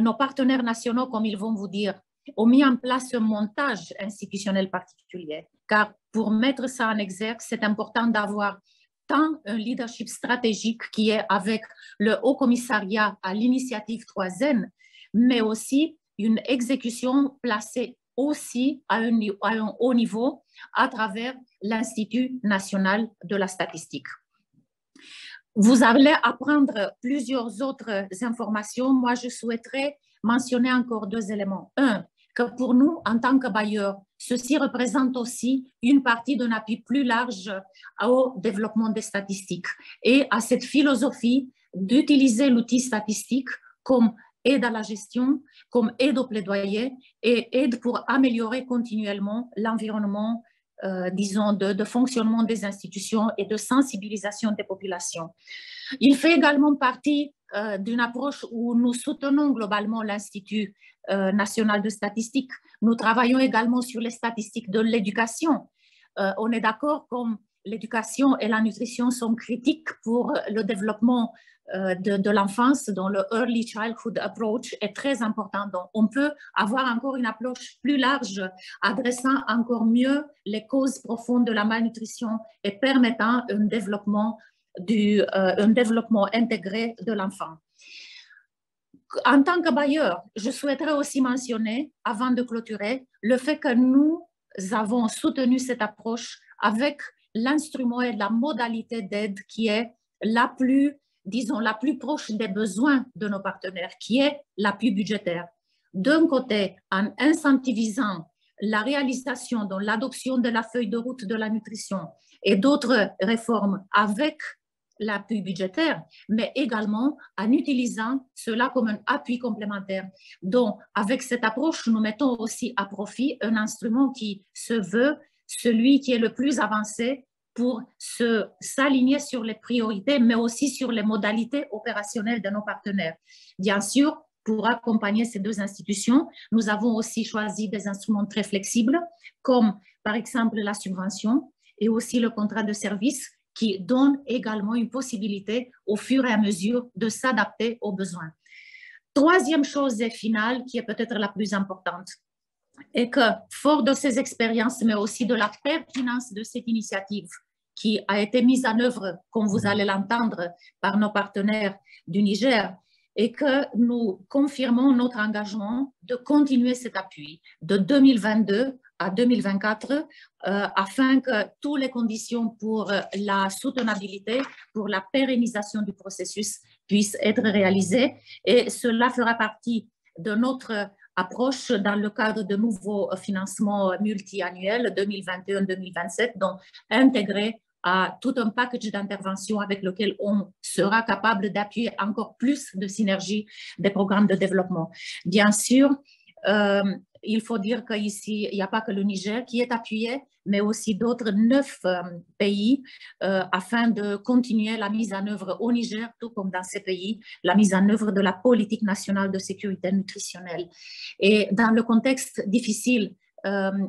[SPEAKER 6] nos partenaires nationaux, comme ils vont vous dire, ont mis en place un montage institutionnel particulier, car pour mettre ça en exergue, c'est important d'avoir tant un leadership stratégique qui est avec le Haut Commissariat à l'initiative 3N, mais aussi une exécution placée aussi à un haut niveau à travers l'Institut national de la statistique. Vous allez apprendre plusieurs autres informations. Moi, je souhaiterais mentionner encore 2 éléments. Un, que pour nous, en tant que bailleurs, ceci représente aussi une partie d'un appui plus large au développement des statistiques et à cette philosophie d'utiliser l'outil statistique comme aide à la gestion, comme aide au plaidoyer et aide pour améliorer continuellement l'environnement, disons, de fonctionnement des institutions et de sensibilisation des populations. Il fait également partie d'une approche où nous soutenons globalement l'Institut national de statistique. Nous travaillons également sur les statistiques de l'éducation. On est d'accord comme l'éducation et la nutrition sont critiques pour le développement de l'enfance, dont le Early Childhood Approach est très important. Donc, on peut avoir encore une approche plus large, adressant encore mieux les causes profondes de la malnutrition et permettant un développement intégré de l'enfant. En tant que bailleur, je souhaiterais aussi mentionner, avant de clôturer, le fait que nous avons soutenu cette approche avec l'instrument et la modalité d'aide qui est la plus disons, la plus proche des besoins de nos partenaires, qui est l'appui budgétaire. D'un côté, en incentivisant la réalisation, donc l'adoption de la feuille de route de la nutrition et d'autres réformes avec l'appui budgétaire, mais également en utilisant cela comme un appui complémentaire. Donc, avec cette approche, nous mettons aussi à profit un instrument qui se veut celui qui est le plus avancé pour s'aligner sur les priorités, mais aussi sur les modalités opérationnelles de nos partenaires. Bien sûr, pour accompagner ces deux institutions, nous avons aussi choisi des instruments très flexibles, comme par exemple la subvention et aussi le contrat de service, qui donne également une possibilité au fur et à mesure de s'adapter aux besoins. Troisième chose et finale, qui est peut-être la plus importante, est que, fort de ces expériences, mais aussi de la pertinence de cette initiative qui a été mise en œuvre, comme vous allez l'entendre, par nos partenaires du Niger, et que nous confirmons notre engagement de continuer cet appui de 2022 à 2024 afin que toutes les conditions pour la soutenabilité, pour la pérennisation du processus puissent être réalisées. Et cela fera partie de notre approche dans le cadre de nouveaux financements multi-annuels 2021-2027, donc intégrés à tout un package d'interventions avec lequel on sera capable d'appuyer encore plus de synergie des programmes de développement. Bien sûr, il faut dire qu'ici, il n'y a pas que le Niger qui est appuyé, mais aussi d'autres 9 pays afin de continuer la mise en œuvre au Niger, tout comme dans ces pays, la mise en œuvre de la politique nationale de sécurité nutritionnelle. Et dans le contexte difficile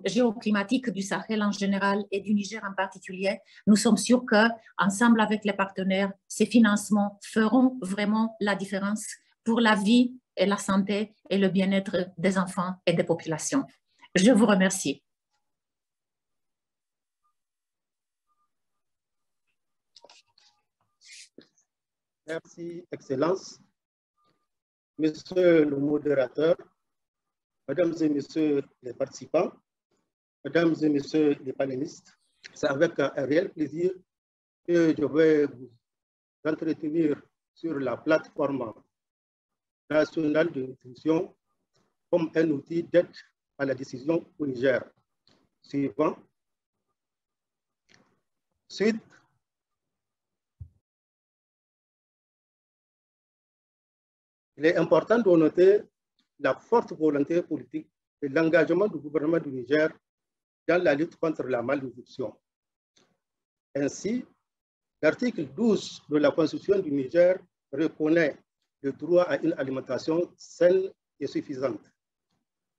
[SPEAKER 6] géoclimatique du Sahel en général et du Niger en particulier, nous sommes sûrs qu'ensemble avec les partenaires, ces financements feront vraiment la différence pour la vie et la santé et le bien-être des enfants et des populations. Je vous remercie.
[SPEAKER 7] Merci, Excellence. Monsieur le modérateur, Mesdames et Messieurs les participants, Mesdames et Messieurs les panélistes, c'est avec un réel plaisir que je vais vous entretenir sur la plateforme nationale de nutrition comme un outil d'aide à la décision au Niger. Suivant. Suite. Il est important de noter la forte volonté politique et l'engagement du gouvernement du Niger dans la lutte contre la malnutrition. Ainsi, l'article 12 de la Constitution du Niger reconnaît le droit à une alimentation saine et suffisante.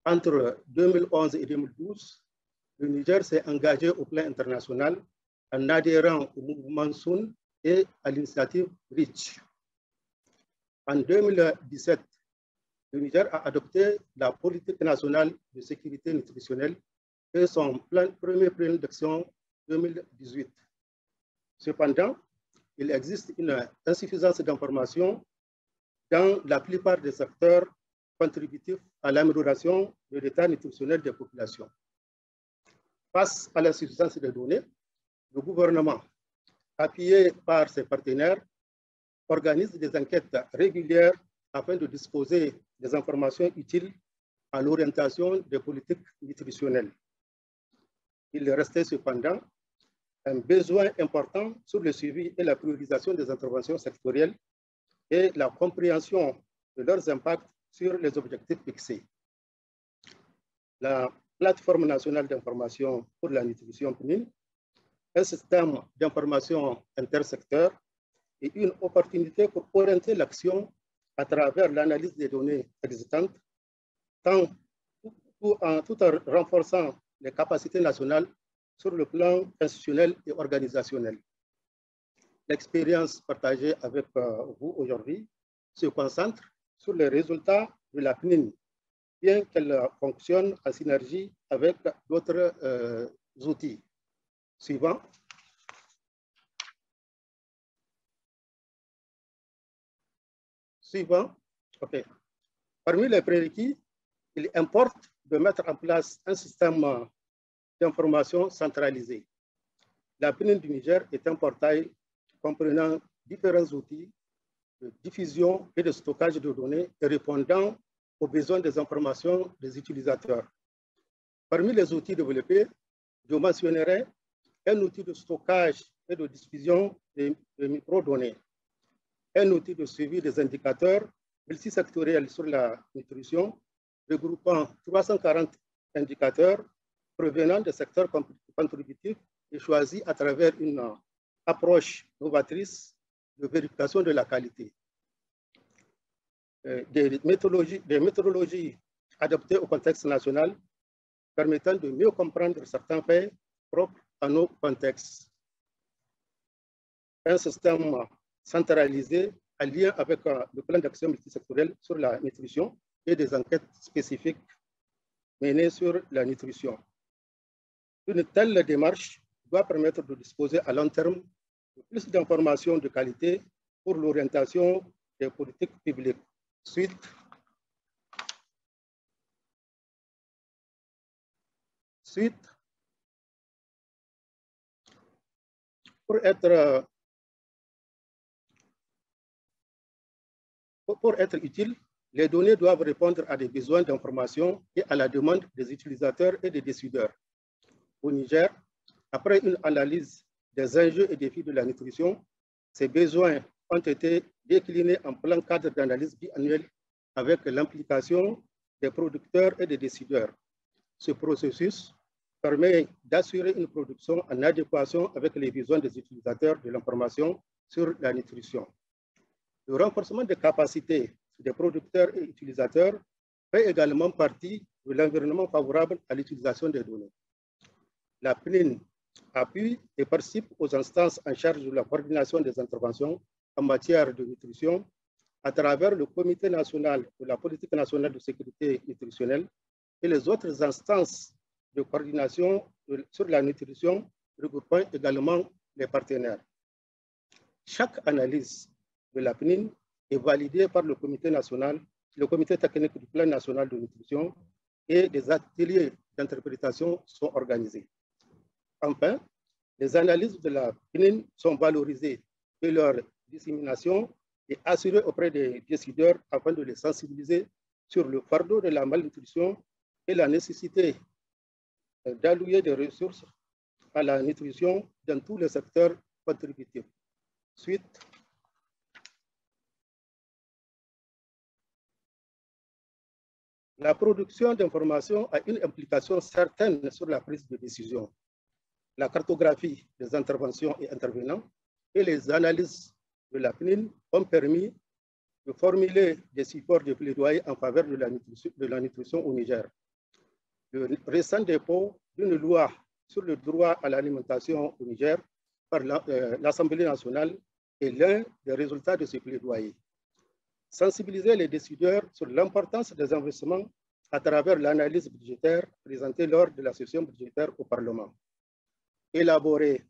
[SPEAKER 7] Entre 2011 et 2012, le Niger s'est engagé au plan international en adhérant au mouvement SUN et à l'initiative REACH. En 2017, le Niger a adopté la politique nationale de sécurité nutritionnelle et son premier plan d'action 2018. Cependant, il existe une insuffisance d'informations dans la plupart des secteurs contributifs à l'amélioration de l'état nutritionnel des populations. Face à l'insuffisance des données, le gouvernement, appuyé par ses partenaires, organise des enquêtes régulières afin de disposer des informations utiles à l'orientation des politiques nutritionnelles. Il restait cependant un besoin important sur le suivi et la priorisation des interventions sectorielles et la compréhension de leurs impacts sur les objectifs fixés. La plateforme nationale d'information pour la nutrition PNIN, un système d'information intersecteur et une opportunité pour orienter l'action à travers l'analyse des données existantes, tout en renforçant les capacités nationales sur le plan institutionnel et organisationnel. L'expérience partagée avec vous aujourd'hui se concentre sur les résultats de la PNIN, bien qu'elle fonctionne en synergie avec d'autres outils. Suivant. Suivant. OK. Parmi les prérequis, il importe de mettre en place un système d'information centralisé. La PNIN du Niger est un portail comprenant différents outils de diffusion et de stockage de données et répondant aux besoins des informations des utilisateurs. Parmi les outils développés, je mentionnerai un outil de stockage et de diffusion de microdonnées, un outil de suivi des indicateurs multisectoriels sur la nutrition, regroupant 340 indicateurs provenant des secteurs contributifs et choisis à travers une approche novatrice de vérification de la qualité. Des méthodologies adaptées au contexte national permettant de mieux comprendre certains faits propres à nos contextes. Un système centralisé en lien avec le plan d'action multisectoriel sur la nutrition et des enquêtes spécifiques menées sur la nutrition. Une telle démarche doit permettre de disposer à long terme de plus d'informations de qualité pour l'orientation des politiques publiques. Suite. Pour être utile, les données doivent répondre à des besoins d'information et à la demande des utilisateurs et des décideurs. Au Niger, après une analyse des enjeux et défis de la nutrition, ces besoins ont été déclinés en plan cadre d'analyse biannuel avec l'implication des producteurs et des décideurs. Ce processus permet d'assurer une production en adéquation avec les besoins des utilisateurs de l'information sur la nutrition. Le renforcement des capacités des producteurs et utilisateurs fait également partie de l'environnement favorable à l'utilisation des données. La PNIN appuie et participe aux instances en charge de la coordination des interventions en matière de nutrition à travers le Comité national de la politique nationale de sécurité nutritionnelle et les autres instances de coordination sur la nutrition regroupant également les partenaires. Chaque analyse de la PNIN est validée par le Comité national, le Comité technique du plan national de nutrition et des ateliers d'interprétation sont organisés. Enfin, les analyses de la PNIN sont valorisées et leur dissémination est assurée auprès des décideurs afin de les sensibiliser sur le fardeau de la malnutrition et la nécessité d'allouer des ressources à la nutrition dans tous les secteurs contributifs. Suite. La production d'informations a une implication certaine sur la prise de décision. La cartographie des interventions et intervenants et les analyses de la PNIN ont permis de formuler des supports de plaidoyer en faveur de la nutrition au Niger. Le récent dépôt d'une loi sur le droit à l'alimentation au Niger par l'Assemblée nationale est l'un des résultats de ce plaidoyer. Sensibiliser les décideurs sur l'importance des investissements à travers l'analyse budgétaire présentée lors de la session budgétaire au Parlement. Élaborer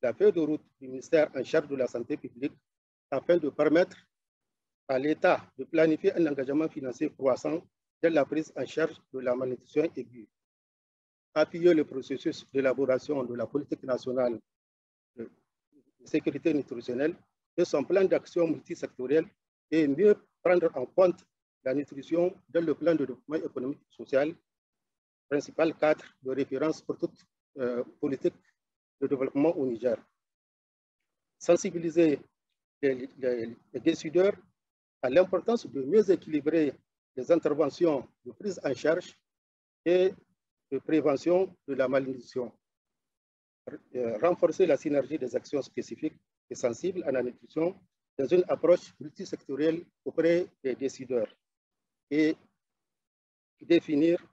[SPEAKER 7] la feuille de route du ministère en charge de la santé publique afin de permettre à l'État de planifier un engagement financier croissant dans la prise en charge de la malnutrition aiguë. Appuyer le processus d'élaboration de la politique nationale de sécurité nutritionnelle et son plan d'action multisectoriel et mieux prendre en compte la nutrition dans le plan de développement économique et social, principal cadre de référence pour toute politique de développement au Niger. Sensibiliser les décideurs à l'importance de mieux équilibrer les interventions de prise en charge et de prévention de la malnutrition. Renforcer la synergie des actions spécifiques et sensibles à la nutrition dans une approche multisectorielle auprès des décideurs et définir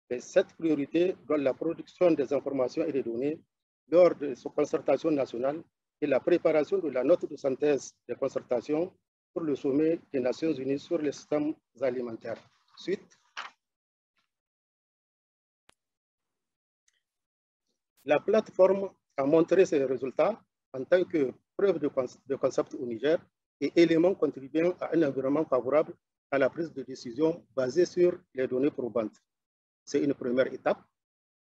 [SPEAKER 7] les 7 priorités dans la production des informations et des données lors de cette concertation nationale et la préparation de la note de synthèse des concertations pour le sommet des Nations Unies sur les systèmes alimentaires. Suite. La plateforme a montré ses résultats en tant que preuve de concept au Niger et élément contribuant à un environnement favorable à la prise de décision basée sur les données probantes. C'est une première étape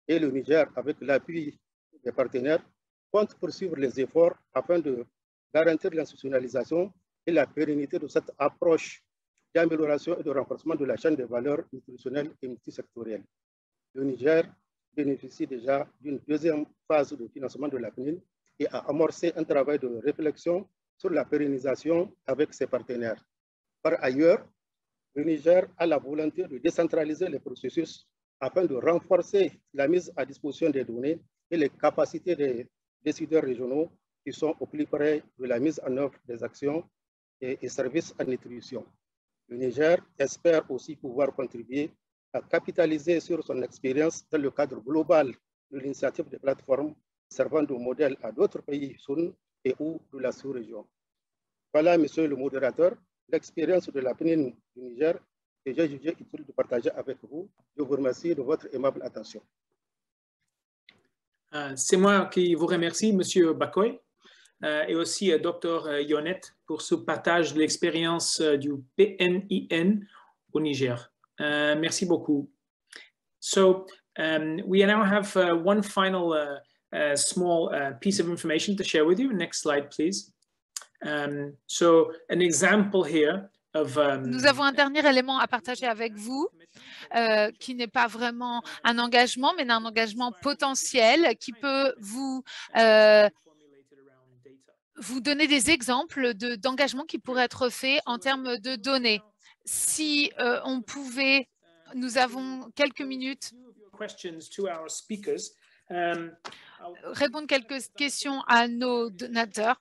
[SPEAKER 7] et le Niger, avec l'appui des partenaires, compte poursuivre les efforts afin de garantir l'institutionnalisation et la pérennité de cette approche d'amélioration et de renforcement de la chaîne de valeur nutritionnelle et multisectorielle. Le Niger bénéficie déjà d'une deuxième phase de financement de la CNIL et a amorcé un travail de réflexion sur la pérennisation avec ses partenaires. Par ailleurs, le Niger a la volonté de décentraliser les processus afin de renforcer la mise à disposition des données et les capacités des décideurs régionaux qui sont au plus près de la mise en œuvre des actions et services en nutrition. Le Niger espère aussi pouvoir contribuer à capitaliser sur son expérience dans le cadre global de l'initiative des plateformes servant de modèle à d'autres pays SUN et ou de la sous-région. Voilà, monsieur le modérateur, l'expérience de la PNIN du Niger que j'ai jugé utile de partager avec vous. Je vous remercie de votre aimable attention.
[SPEAKER 1] C'est moi qui vous remercie, monsieur Bakoy, et aussi Dr Yonette pour ce partage de l'expérience du PNIN au Niger. Merci beaucoup. So we now have one final small piece of information to share with you. Next slide, please. So an example here of,
[SPEAKER 2] nous avons un dernier élément à partager avec vous, qui n'est pas vraiment un engagement, mais un engagement potentiel qui peut vous donner des exemples d'engagement qui pourraient être faits en termes de données. Si on pouvait, nous avons quelques minutes, répondre quelques questions à nos donateurs.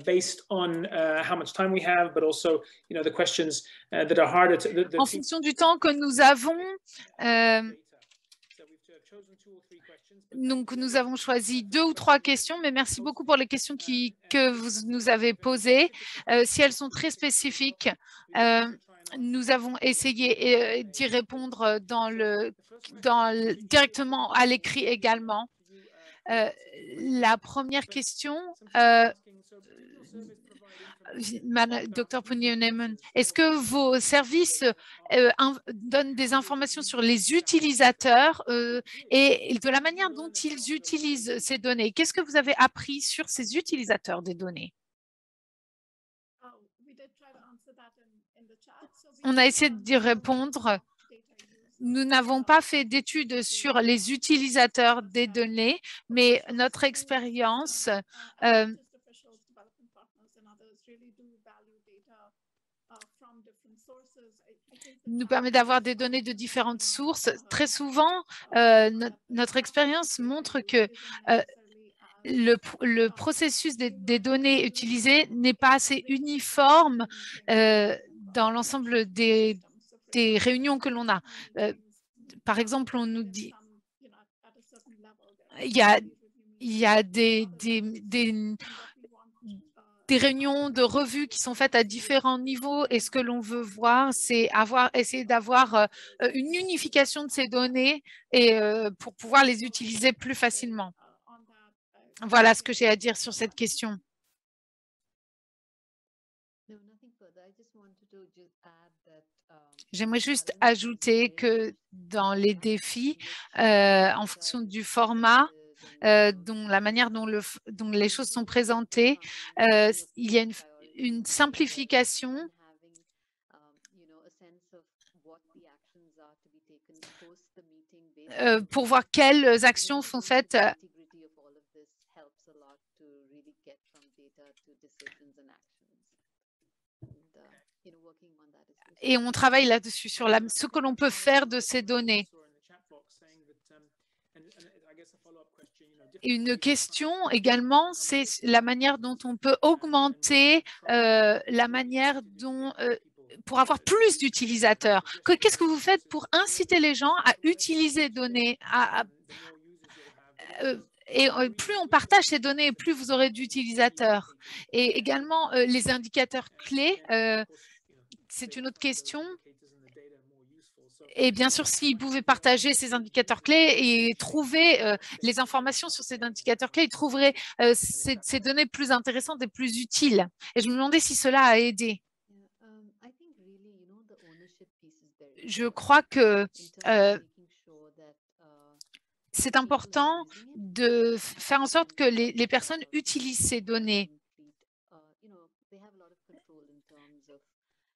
[SPEAKER 1] Based on how much time we have, but also, you know, the questions that are harder to.
[SPEAKER 2] En fonction du temps que nous avons, donc nous avons choisi 2 ou 3 questions, mais merci beaucoup pour les questions que vous nous avez posées. Si elles sont très spécifiques, nous avons essayé d'y répondre directement à l'écrit également. La première question, Dr Punyaneman, est-ce que vos services donnent des informations sur les utilisateurs et de la manière dont ils utilisent ces données? Qu'est-ce que vous avez appris sur ces utilisateurs des données? On a essayé d'y répondre. Nous n'avons pas fait d'études sur les utilisateurs des données, mais notre expérience nous permet d'avoir des données de différentes sources. Très souvent, notre expérience montre que le processus des données utilisées n'est pas assez uniforme dans l'ensemble des réunions que l'on a. Par exemple, on nous dit il y a des réunions de revues qui sont faites à différents niveaux et ce que l'on veut voir, c'est essayer d'avoir une unification de ces données et pour pouvoir les utiliser plus facilement. Voilà ce que j'ai à dire sur cette question. J'aimerais juste ajouter que dans les défis, en fonction du format, dont la manière dont les choses sont présentées, il y a une simplification pour voir quelles actions sont faites et on travaille là-dessus, sur ce que l'on peut faire de ces données. Une question également, c'est la manière dont on peut augmenter la manière dont, pour avoir plus d'utilisateurs. Qu'est-ce que vous faites pour inciter les gens à utiliser les données et plus on partage ces données, plus vous aurez d'utilisateurs. Et également, les indicateurs clés, c'est une autre question. Et bien sûr, s'ils pouvaient partager ces indicateurs clés et trouver les informations sur ces indicateurs clés, ils trouveraient ces données plus intéressantes et plus utiles. Et je me demandais si cela a aidé. Je crois que c'est important de faire en sorte que les personnes utilisent ces données.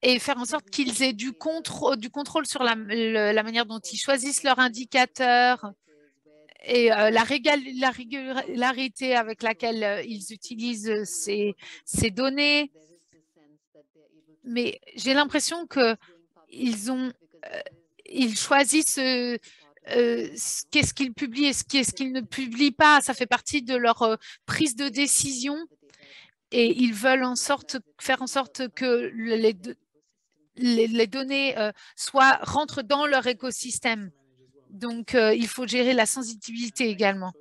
[SPEAKER 2] et faire en sorte qu'ils aient du contrôle sur la manière dont ils choisissent leurs indicateurs et la régularité avec laquelle ils utilisent ces données. Mais j'ai l'impression qu'ils ils choisissent qu'est-ce qu'ils publient et qu'est-ce qu'ils ne publient pas. Ça fait partie de leur prise de décision et ils veulent faire en sorte que les données rentrent dans leur écosystème. Donc, il faut gérer la sensibilité également.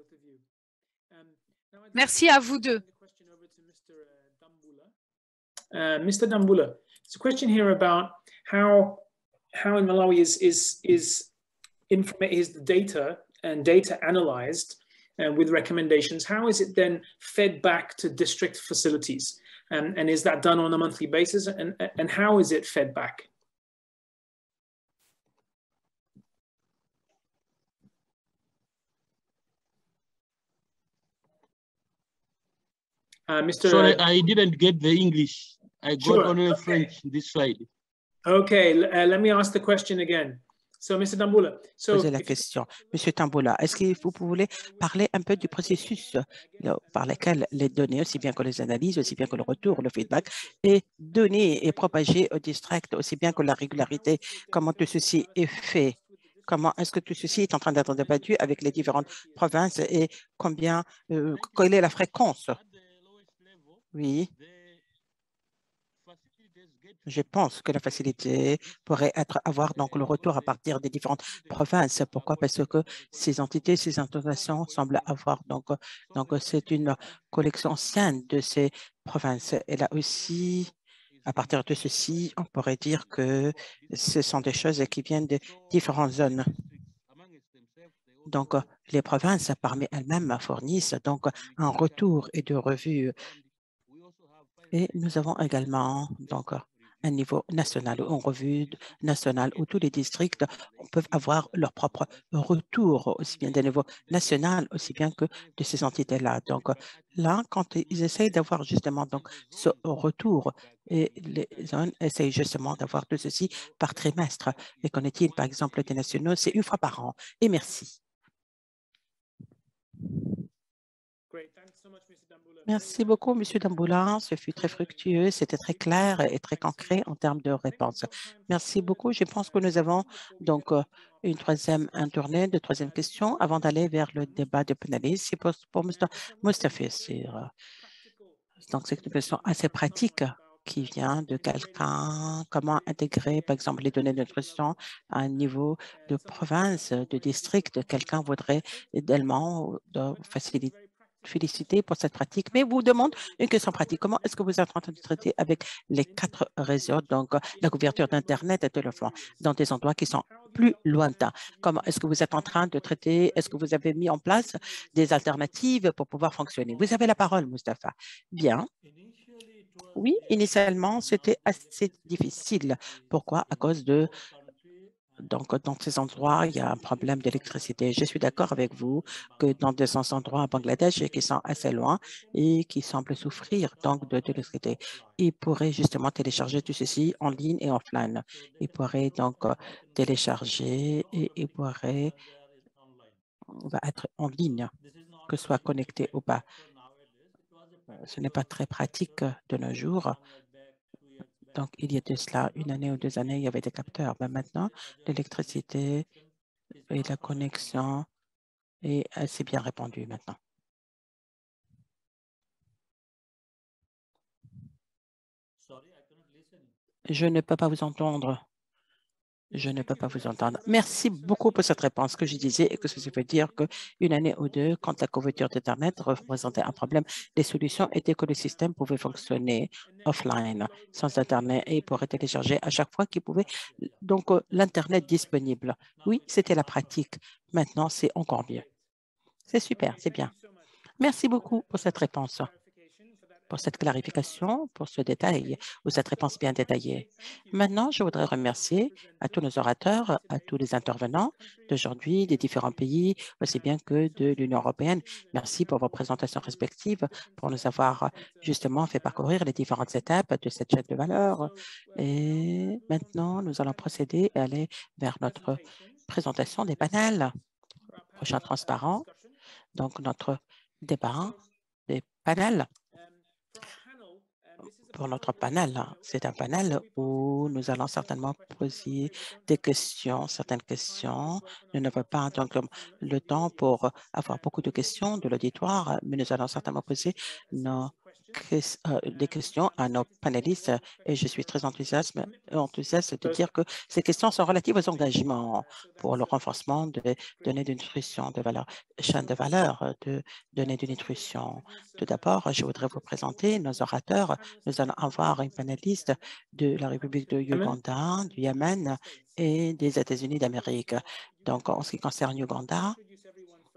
[SPEAKER 2] Merci à vous deux.
[SPEAKER 1] Mr. Dambula, there's a question here about how in Malawi is the data and data analyzed with recommendations. How is it then fed back to district facilities? And is that done on a monthly basis? And how is it fed back? Mr.
[SPEAKER 8] Sorry, I didn't get the English. I
[SPEAKER 1] Sure.
[SPEAKER 8] got only French this side.
[SPEAKER 1] Okay, let me ask the question again. So, Mr. Dambula,
[SPEAKER 5] Poser la question. Monsieur Tamboula, est-ce que vous pouvez parler un peu du processus par lequel les données, aussi bien que les analyses, aussi bien que le retour, le feedback, est donné et propagé au district, aussi bien que la régularité, comment tout ceci est fait? Comment est-ce que tout ceci est en train d'être débattu avec les différentes provinces et quelle est la fréquence? Oui. Je pense que la facilité pourrait avoir donc le retour à partir des différentes provinces. Pourquoi? Parce que ces entités, ces intonations semblent avoir donc c'est une collection saine de ces provinces. Et là aussi, à partir de ceci, on pourrait dire que ce sont des choses qui viennent de différentes zones. Donc, les provinces parmi elles-mêmes fournissent donc un retour et de revue. Et nous avons également donc un niveau national, une revue nationale où tous les districts peuvent avoir leur propre retour, aussi bien d'un niveau national, aussi bien que de ces entités-là. Donc là, quand ils essayent d'avoir justement donc ce retour, et les zones essayent justement d'avoir tout ceci par trimestre. Et qu'en est-il, par exemple, des nationaux, c'est une fois par an. Et merci. Merci beaucoup, Monsieur Damboula. Ce fut très fructueux, c'était très clair et très concret en termes de réponses. Merci beaucoup. Je pense que nous avons donc une un tournée de troisième question avant d'aller vers le débat de panélistes. C'est pour M. Moustapha. Donc, c'est une question assez pratique qui vient de quelqu'un, comment intégrer, par exemple, les données de nutrition à un niveau de province, de district. Quelqu'un voudrait également féliciter pour cette pratique, mais vous demande une question pratique. Comment est-ce que vous êtes en train de traiter avec les 4 réseaux, donc la couverture d'Internet et téléphone, dans des endroits qui sont plus lointains? Comment est-ce que vous êtes en train de traiter? Est-ce que vous avez mis en place des alternatives pour pouvoir fonctionner? Vous avez la parole, Mustapha. Bien. Oui, initialement, c'était assez difficile. Pourquoi? À cause de donc, dans ces endroits, il y a un problème d'électricité. Je suis d'accord avec vous que dans des endroits à Bangladesh qui sont assez loin et qui semblent souffrir donc d'électricité, ils pourraient justement télécharger tout ceci en ligne et offline. Ils pourraient donc télécharger et ils pourraient être en ligne, que ce soit connecté ou pas. Ce n'est pas très pratique de nos jours. Donc, il y a de cela 1 année ou 2 années, il y avait des capteurs. Mais maintenant, l'électricité et la connexion est assez bien répandue maintenant. Je ne peux pas vous entendre. Je ne peux pas vous entendre. Merci beaucoup pour cette réponse. Ce que je disais et que ça veut dire qu'une année ou deux, quand la couverture d'Internet représentait un problème, les solutions étaient que le système pouvait fonctionner offline, sans Internet, et il pourrait télécharger à chaque fois qu'il pouvait. Donc, l'Internet disponible. Oui, c'était la pratique. Maintenant, c'est encore mieux. C'est super, c'est bien. Merci beaucoup pour cette réponse, pour cette clarification, pour ce détail ou cette réponse bien détaillée. Maintenant, je voudrais remercier à tous nos orateurs, à tous les intervenants d'aujourd'hui, des différents pays, aussi bien que de l'Union européenne. Merci pour vos présentations respectives, pour nous avoir justement fait parcourir les différentes étapes de cette chaîne de valeur. Et maintenant, nous allons procéder et aller vers notre présentation des panels. Prochain transparent. Donc, notre débat des panels. Pour notre panel, c'est un panel où nous allons certainement poser des questions, certaines questions. Nous n'avons pas donc le temps pour avoir beaucoup de questions de l'auditoire, mais nous allons certainement poser des questions à nos panélistes et je suis très enthousiaste de dire que ces questions sont relatives aux engagements pour le renforcement des données de nutrition, de valeur, chaîne de valeur, de données de nutrition. Tout d'abord, je voudrais vous présenter nos orateurs. Nous allons avoir une panéliste de la République de Ouganda, du Yémen et des États-Unis d'Amérique. Donc, en ce qui concerne Ouganda,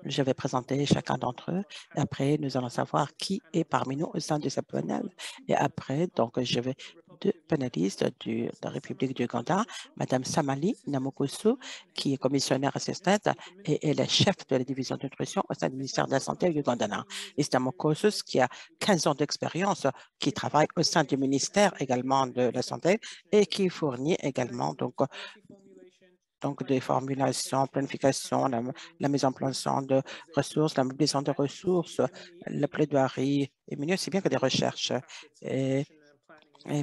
[SPEAKER 5] je vais présenter chacun d'entre eux. Et après, nous allons savoir qui est parmi nous au sein de ce panel. Et après, donc, je vais deux panélistes de la République du Ouganda, Mme Samali Namukusu, qui est commissionnaire assistante et elle est chef de la division de nutrition au sein du ministère de la Santé ougandana. Et Namukusu, qui a 15 ans d'expérience, qui travaille au sein du ministère également de la Santé et qui fournit également donc des formulations, planification, la mise en place de ressources, la mobilisation de ressources, la plaidoirie, et mieux aussi bien que des recherches et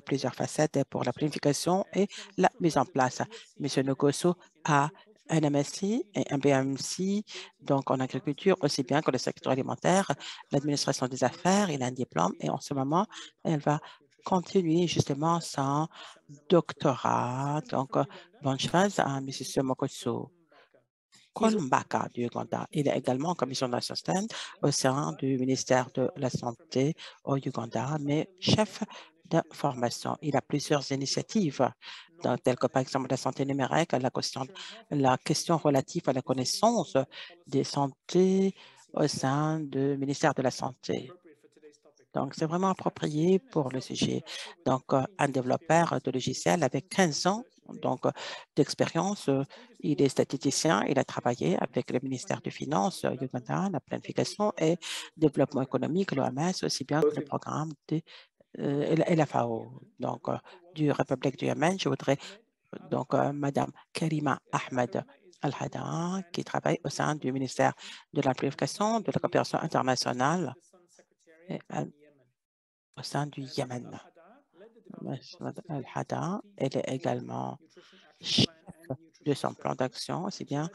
[SPEAKER 5] plusieurs facettes pour la planification et la mise en place. M. Nogoso a un MSc et un BMC, donc en agriculture aussi bien que le secteur alimentaire, l'administration des affaires, il a un diplôme et en ce moment, elle va continuer justement son doctorat. Donc, bonne chance à M. Mokoso. Kolmbaka du Ouganda. Il est également commission d'assistance au sein du ministère de la Santé au Ouganda, mais chef de formation. Il a plusieurs initiatives, telles que par exemple la santé numérique, la question relative à la connaissance des santé au sein du ministère de la Santé. Donc, c'est vraiment approprié pour le sujet. Donc, un développeur de logiciels avec 15 ans d'expérience, il est statisticien, il a travaillé avec le ministère des Finances, Ouganda, la planification et développement économique, l'OMS, aussi bien que le programme et la FAO. Donc, du République du Yémen, je voudrais Madame Karima Ahmed Al-Hada, qui travaille au sein du ministère de la planification, de la coopération internationale et, au sein du Yémen. Al-Hada, elle est également chef de son plan d'action, aussi bien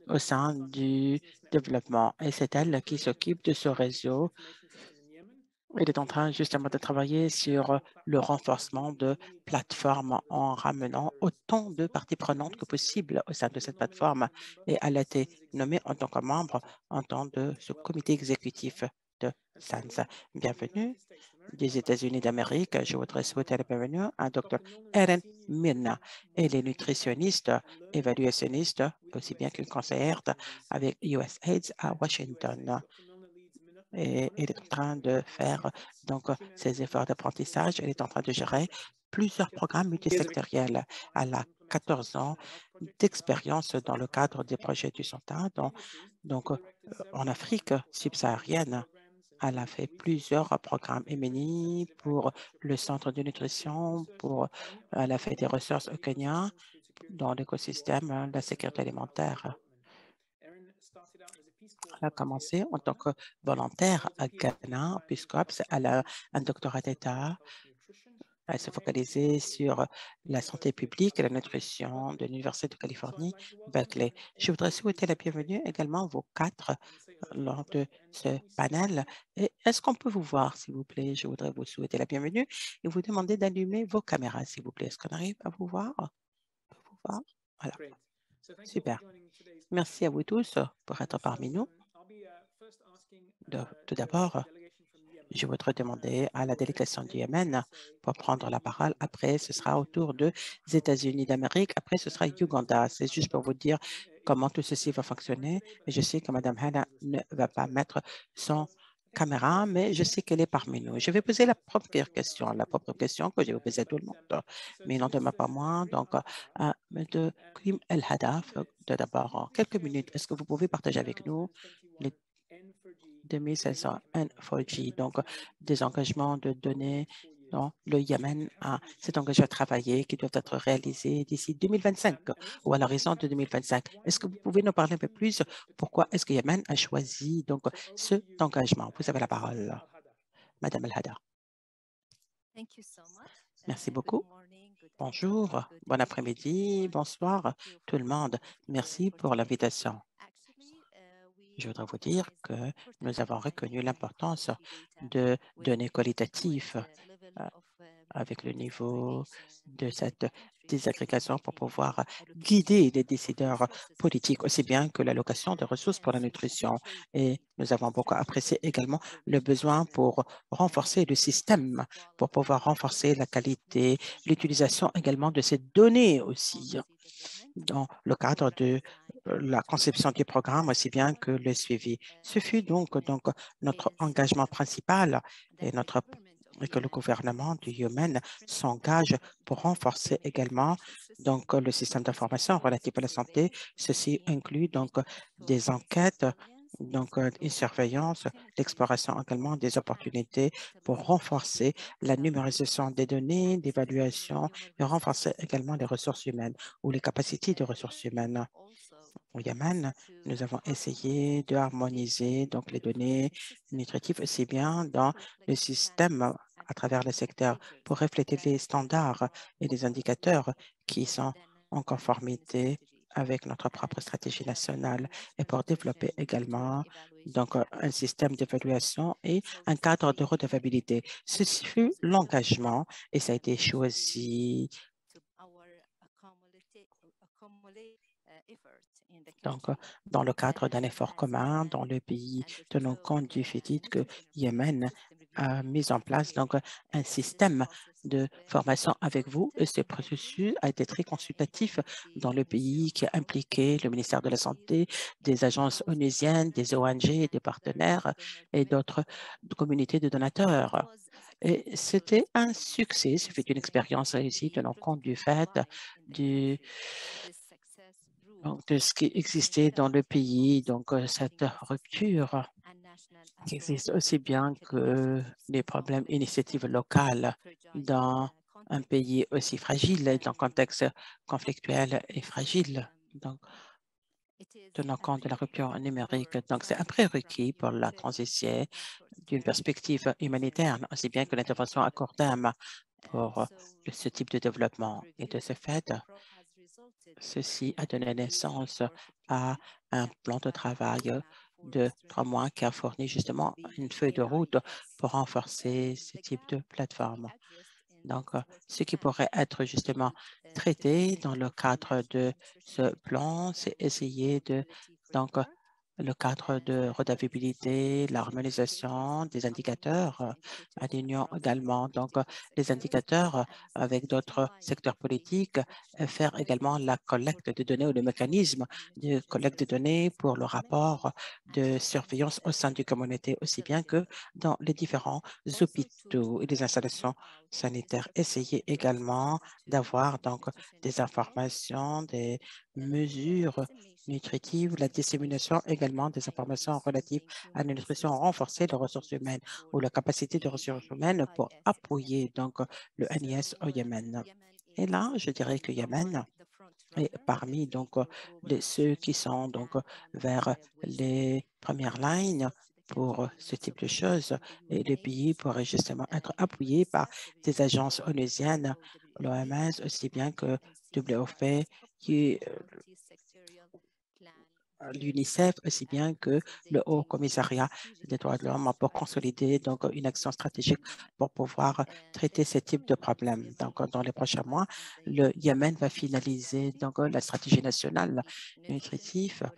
[SPEAKER 5] au sein du développement. Et c'est elle qui s'occupe de ce réseau. Elle est en train justement de travailler sur le renforcement de plateformes en ramenant autant de parties prenantes que possible au sein de cette plateforme. Et elle a été nommée en tant que membre en tant de ce comité exécutif de SANS. Bienvenue des États-Unis d'Amérique. Je voudrais souhaiter la bienvenue à Dr. Erin Mirna. Elle est nutritionniste, évaluationniste, aussi bien qu'une conseillère avec USAID à Washington. Et elle est en train de faire ses efforts d'apprentissage. Elle est en train de gérer plusieurs programmes multisectoriels. Elle a 14 ans d'expérience dans le cadre des projets du SONTA, en Afrique subsaharienne. Elle a fait plusieurs programmes MNI pour le centre de nutrition, elle a fait des ressources au Kenya dans l'écosystème de la sécurité alimentaire. Elle a commencé en tant que volontaire à Ghana, puis elle a un doctorat d'État. Elle s'est focalisée sur la santé publique et la nutrition de l'Université de Californie, Berkeley. Je voudrais souhaiter la bienvenue également vos quatre lors de ce panel. Est-ce qu'on peut vous voir, s'il vous plaît? Je voudrais vous souhaiter la bienvenue et vous demander d'allumer vos caméras, s'il vous plaît. Est-ce qu'on arrive à vous voir? On peut vous voir? Voilà. Super. Merci à vous tous pour être parmi nous. Tout d'abord, je voudrais demander à la délégation du Yémen pour prendre la parole. Après, ce sera au tour des États-Unis d'Amérique. Après, ce sera Ouganda. C'est juste pour vous dire comment tout ceci va fonctionner. Et je sais que Mme Hanna ne va pas mettre son caméra, mais je sais qu'elle est parmi nous. Je vais poser la propre question que je vais poser à tout le monde, mais il n'en demeure pas moins. Donc, à M. Karim El Haddaf, d'abord, quelques minutes, est-ce que vous pouvez partager avec nous les 2500 N4G, donc des engagements de données dont le Yémen s'est engagé à travailler, qui doivent être réalisés d'ici 2025 ou à l'horizon de 2025. Est-ce que vous pouvez nous parler un peu plus pourquoi est-ce que Yémen a choisi donc cet engagement? Vous avez la parole, Madame El Haddaf. Merci beaucoup. Bonjour, bon après-midi, bonsoir tout le monde. Merci pour l'invitation. Je voudrais vous dire que nous avons reconnu l'importance de données qualitatives avec le niveau de cette désagrégation pour pouvoir guider les décideurs politiques aussi bien que l'allocation de ressources pour la nutrition. Et nous avons beaucoup apprécié également le besoin pour renforcer le système, pour pouvoir renforcer la qualité, l'utilisation également de ces données aussi dans le cadre de la conception du programme aussi bien que le suivi. Ce fut donc notre engagement principal et que le gouvernement du Yémen s'engage pour renforcer également le système d'information relatif à la santé. Ceci inclut des enquêtes, une surveillance, l'exploration également des opportunités pour renforcer la numérisation des données, d'évaluation et renforcer également les ressources humaines ou les capacités de ressources humaines. Au Yémen, nous avons essayé de harmoniser les données nutritives aussi bien dans le système à travers le secteur pour refléter les standards et les indicateurs qui sont en conformité avec notre propre stratégie nationale et pour développer également un système d'évaluation et un cadre de redevabilité. Ceci fut l'engagement et ça a été choisi dans le cadre d'un effort commun dans le pays, tenant compte du fait que Yémen a mis en place un système de formation avec vous et ce processus a été très consultatif dans le pays qui a impliqué le ministère de la Santé, des agences onusiennes, des ONG, des partenaires et d'autres communautés de donateurs. Et c'était un succès, c'était une expérience réussie tenant compte du fait de ce qui existait dans le pays, cette rupture qui existe aussi bien que les problèmes initiatives locales dans un pays aussi fragile, dans un contexte conflictuel et fragile. Donc, tenant compte de la rupture numérique. Donc, c'est un prérequis pour la transition d'une perspective humanitaire, aussi bien que l'intervention à court terme pour ce type de développement. Et de ce fait, ceci a donné naissance à un plan de travail de 3 mois qui a fourni justement une feuille de route pour renforcer ce type de plateforme. Donc, ce qui pourrait être justement traité dans le cadre de ce plan, c'est essayer le cadre de redevabilité, l'harmonisation des indicateurs à l'Union également. Les indicateurs avec d'autres secteurs politiques, faire également la collecte de données ou le mécanisme de collecte de données pour le rapport de surveillance au sein des communautés, aussi bien que dans les différents hôpitaux et les installations sanitaires. Essayer également d'avoir des informations, des mesures nutritive, la dissémination également des informations relatives à la nutrition, renforcer les ressources humaines ou la capacité de ressources humaines pour appuyer le NIS au Yémen. Et là, je dirais que Yémen est parmi ceux qui sont vers les premières lignes pour ce type de choses et le pays pourrait justement être appuyé par des agences onusiennes, l'OMS aussi bien que WFP qui l'UNICEF aussi bien que le Haut Commissariat des droits de l'homme pour consolider une action stratégique pour pouvoir traiter ce type de problème. Dans les prochains mois, le Yémen va finaliser la stratégie nationale nutritive,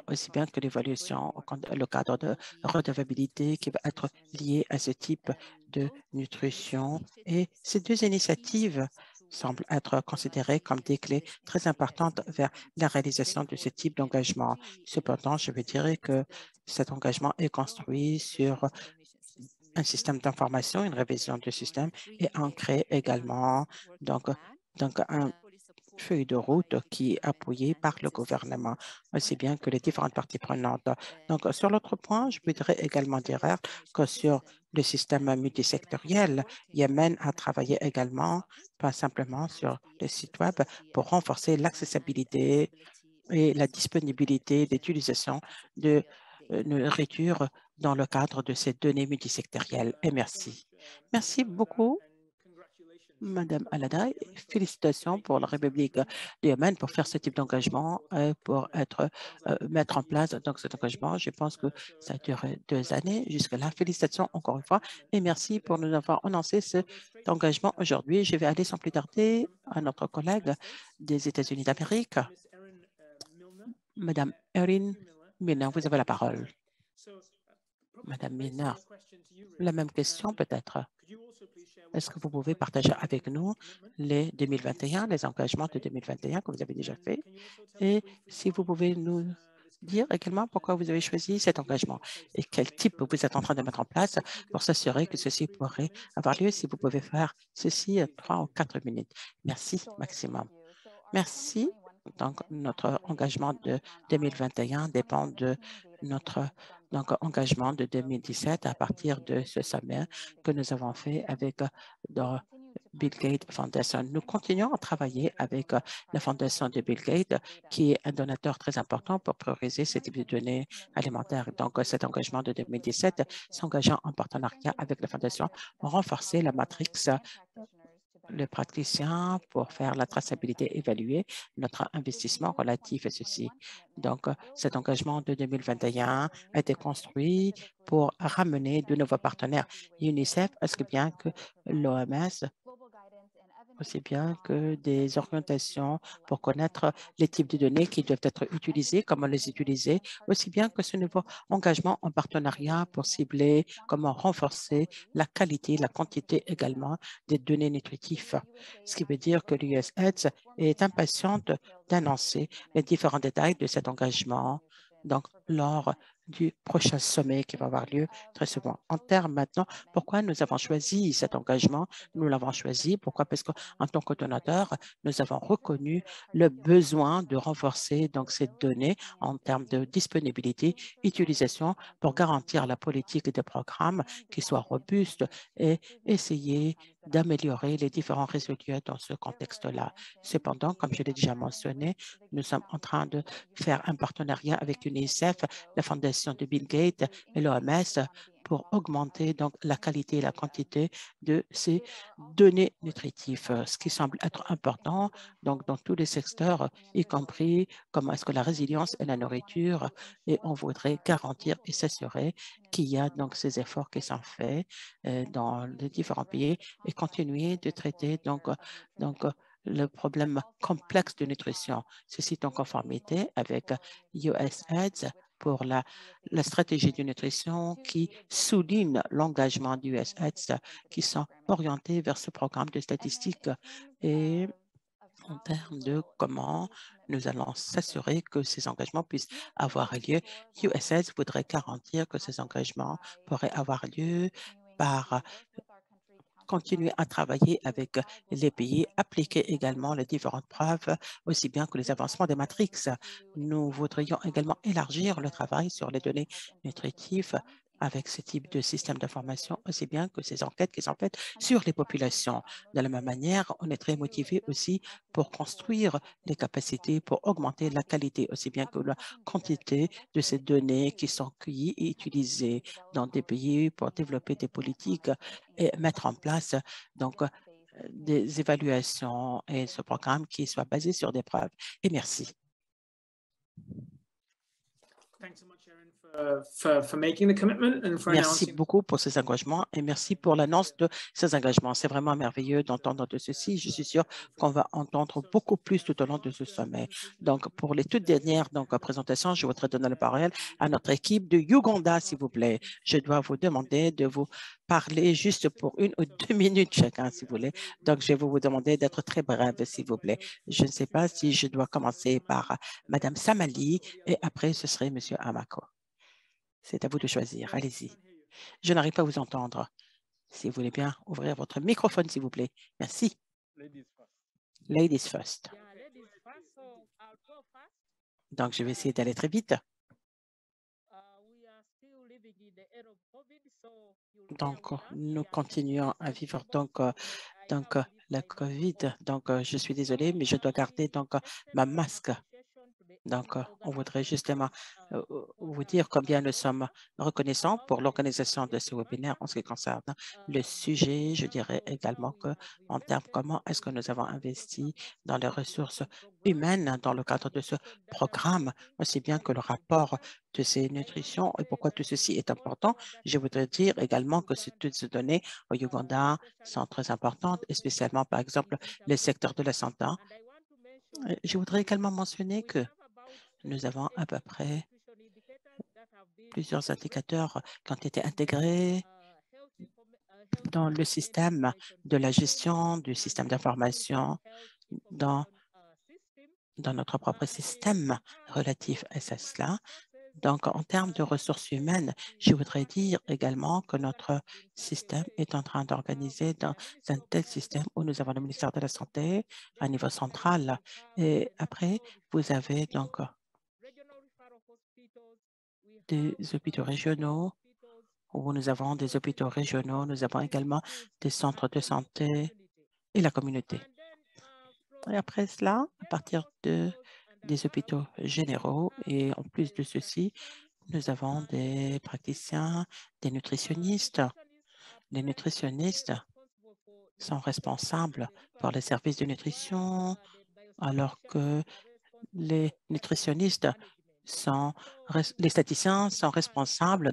[SPEAKER 5] aussi bien que l'évaluation, le cadre de redevabilité qui va être lié à ce type de nutrition. Et ces deux initiatives semblent être considérées comme des clés très importantes vers la réalisation de ce type d'engagement. Cependant, je veux dire que cet engagement est construit sur un système d'information, une révision du système et ancré également donc un feuille de route qui est appuyée par le gouvernement, aussi bien que les différentes parties prenantes. Donc, sur l'autre point, je voudrais également dire que sur le système multisectoriel, Yémen a travaillé également, pas simplement sur le site Web, pour renforcer l'accessibilité et la disponibilité d'utilisation de nourriture dans le cadre de ces données multisectorielles. Et merci. Merci beaucoup, Madame Alada. Félicitations pour la République du Yémen pour faire ce type d'engagement, pour mettre en place donc, cet engagement. Je pense que ça a duré 2 années jusque-là. Félicitations encore une fois et merci pour nous avoir annoncé cet engagement aujourd'hui. Je vais aller sans plus tarder à notre collègue des États-Unis d'Amérique, Madame Erin Milner. Vous avez la parole. Madame Milner, la même question peut-être. Est-ce que vous pouvez partager avec nous les 2021, les engagements de 2021 que vous avez déjà faits? Et si vous pouvez nous dire également pourquoi vous avez choisi cet engagement et quel type vous êtes en train de mettre en place pour s'assurer que ceci pourrait avoir lieu, si vous pouvez faire ceci en 3 ou 4 minutes. Merci, maximum. Merci. Donc, notre engagement de 2021 dépend de notre engagement de 2017 à partir de ce sommet que nous avons fait avec Bill Gates Foundation. Nous continuons à travailler avec la Fondation de Bill Gates, qui est un donateur très important pour prioriser ce type de données alimentaires. Donc, cet engagement de 2017 s'engageant en partenariat avec la Fondation pour renforcer la matrix le praticien pour faire la traçabilité, évaluer notre investissement relatif à ceci. Donc, cet engagement de 2021 a été construit pour ramener de nouveaux partenaires UNICEF, aussi bien que l'OMS, aussi bien que des orientations pour connaître les types de données qui doivent être utilisées, comment les utiliser, aussi bien que ce nouveau engagement en partenariat pour cibler, comment renforcer la qualité, la quantité également des données nutritives. Ce qui veut dire que l'USAID est impatiente d'annoncer les différents détails de cet engagement donc lors du prochain sommet qui va avoir lieu très souvent. En termes maintenant, pourquoi nous avons choisi cet engagement? Nous l'avons choisi. Pourquoi? Parce qu'en tant que donateur, nous avons reconnu le besoin de renforcer donc ces données en termes de disponibilité, utilisation pour garantir la politique des programmes qui soit robuste et essayer d'améliorer les différents résultats dans ce contexte-là. Cependant, comme je l'ai déjà mentionné, nous sommes en train de faire un partenariat avec UNICEF, la Fondation de Bill Gates et l'OMS pour augmenter donc la qualité et la quantité de ces données nutritives, ce qui semble être important donc dans tous les secteurs, y compris comment est-ce que la résilience et la nourriture, et on voudrait garantir et s'assurer qu'il y a donc ces efforts qui sont faits dans les différents pays et continuer de traiter donc le problème complexe de nutrition. Ceci est en conformité avec USAID pour la stratégie de nutrition qui souligne l'engagement du USAID qui sont orientés vers ce programme de statistiques et en termes de comment nous allons s'assurer que ces engagements puissent avoir lieu. USAID voudrait garantir que ces engagements pourraient avoir lieu par continuer à travailler avec les pays, appliquer également les différentes preuves, aussi bien que les avancements des matrix. Nous voudrions également élargir le travail sur les données nutritives avec ce type de système d'information, aussi bien que ces enquêtes qui sont faites sur les populations. De la même manière, on est très motivé aussi pour construire les capacités, pour augmenter la qualité, aussi bien que la quantité de ces données qui sont cueillies et utilisées dans des pays pour développer des politiques et mettre en place donc des évaluations et ce programme qui soit basé sur des preuves. Et merci.
[SPEAKER 1] for making the commitment and for
[SPEAKER 5] Merci
[SPEAKER 1] announcing.
[SPEAKER 5] beaucoup pour ces engagements et merci pour l'annonce de ces engagements. C'est vraiment merveilleux d'entendre de ceci. Je suis sûre qu'on va entendre beaucoup plus tout au long de ce sommet. Donc, pour les toutes dernières présentations, je voudrais donner la parole à notre équipe de Uganda, s'il vous plaît. Je dois vous demander de vous parler juste pour 1 ou 2 minutes chacun, s'il vous plaît. Donc, je vais vous demander d'être très bref, s'il vous plaît. Je ne sais pas si je dois commencer par Madame Samali et après, ce serait Monsieur Amako. C'est à vous de choisir. Allez-y. Je n'arrive pas à vous entendre. Si vous voulez bien ouvrir votre microphone, s'il vous plaît. Merci. Ladies first. Donc, je vais essayer d'aller très vite. Donc, nous continuons à vivre la COVID. Donc, je suis désolée, mais je dois garder ma masque. Donc, on voudrait justement vous dire combien nous sommes reconnaissants pour l'organisation de ce webinaire en ce qui concerne le sujet. Je dirais également qu'en termes comment est-ce que nous avons investi dans les ressources humaines dans le cadre de ce programme, aussi bien que le rapport de ces nutritions et pourquoi tout ceci est important. Je voudrais dire également que toutes ces données au Ouganda sont très importantes, et spécialement, par exemple, le secteur de la santé. Je voudrais également mentionner que nous avons à peu près plusieurs indicateurs qui ont été intégrés dans le système de la gestion du système d'information dans notre propre système relatif à cela. Donc, en termes de ressources humaines, je voudrais dire également que notre système est en train d'organiser dans un tel système où nous avons le ministère de la Santé à niveau central. Et après, vous avez donc des hôpitaux régionaux, où nous avons des hôpitaux régionaux, nous avons également des centres de santé et la communauté. Et après cela, à partir des hôpitaux généraux, et en plus de ceci, nous avons des praticiens, des nutritionnistes. Les nutritionnistes sont responsables pour les services de nutrition, alors que les nutritionnistes les statisticiens sont responsables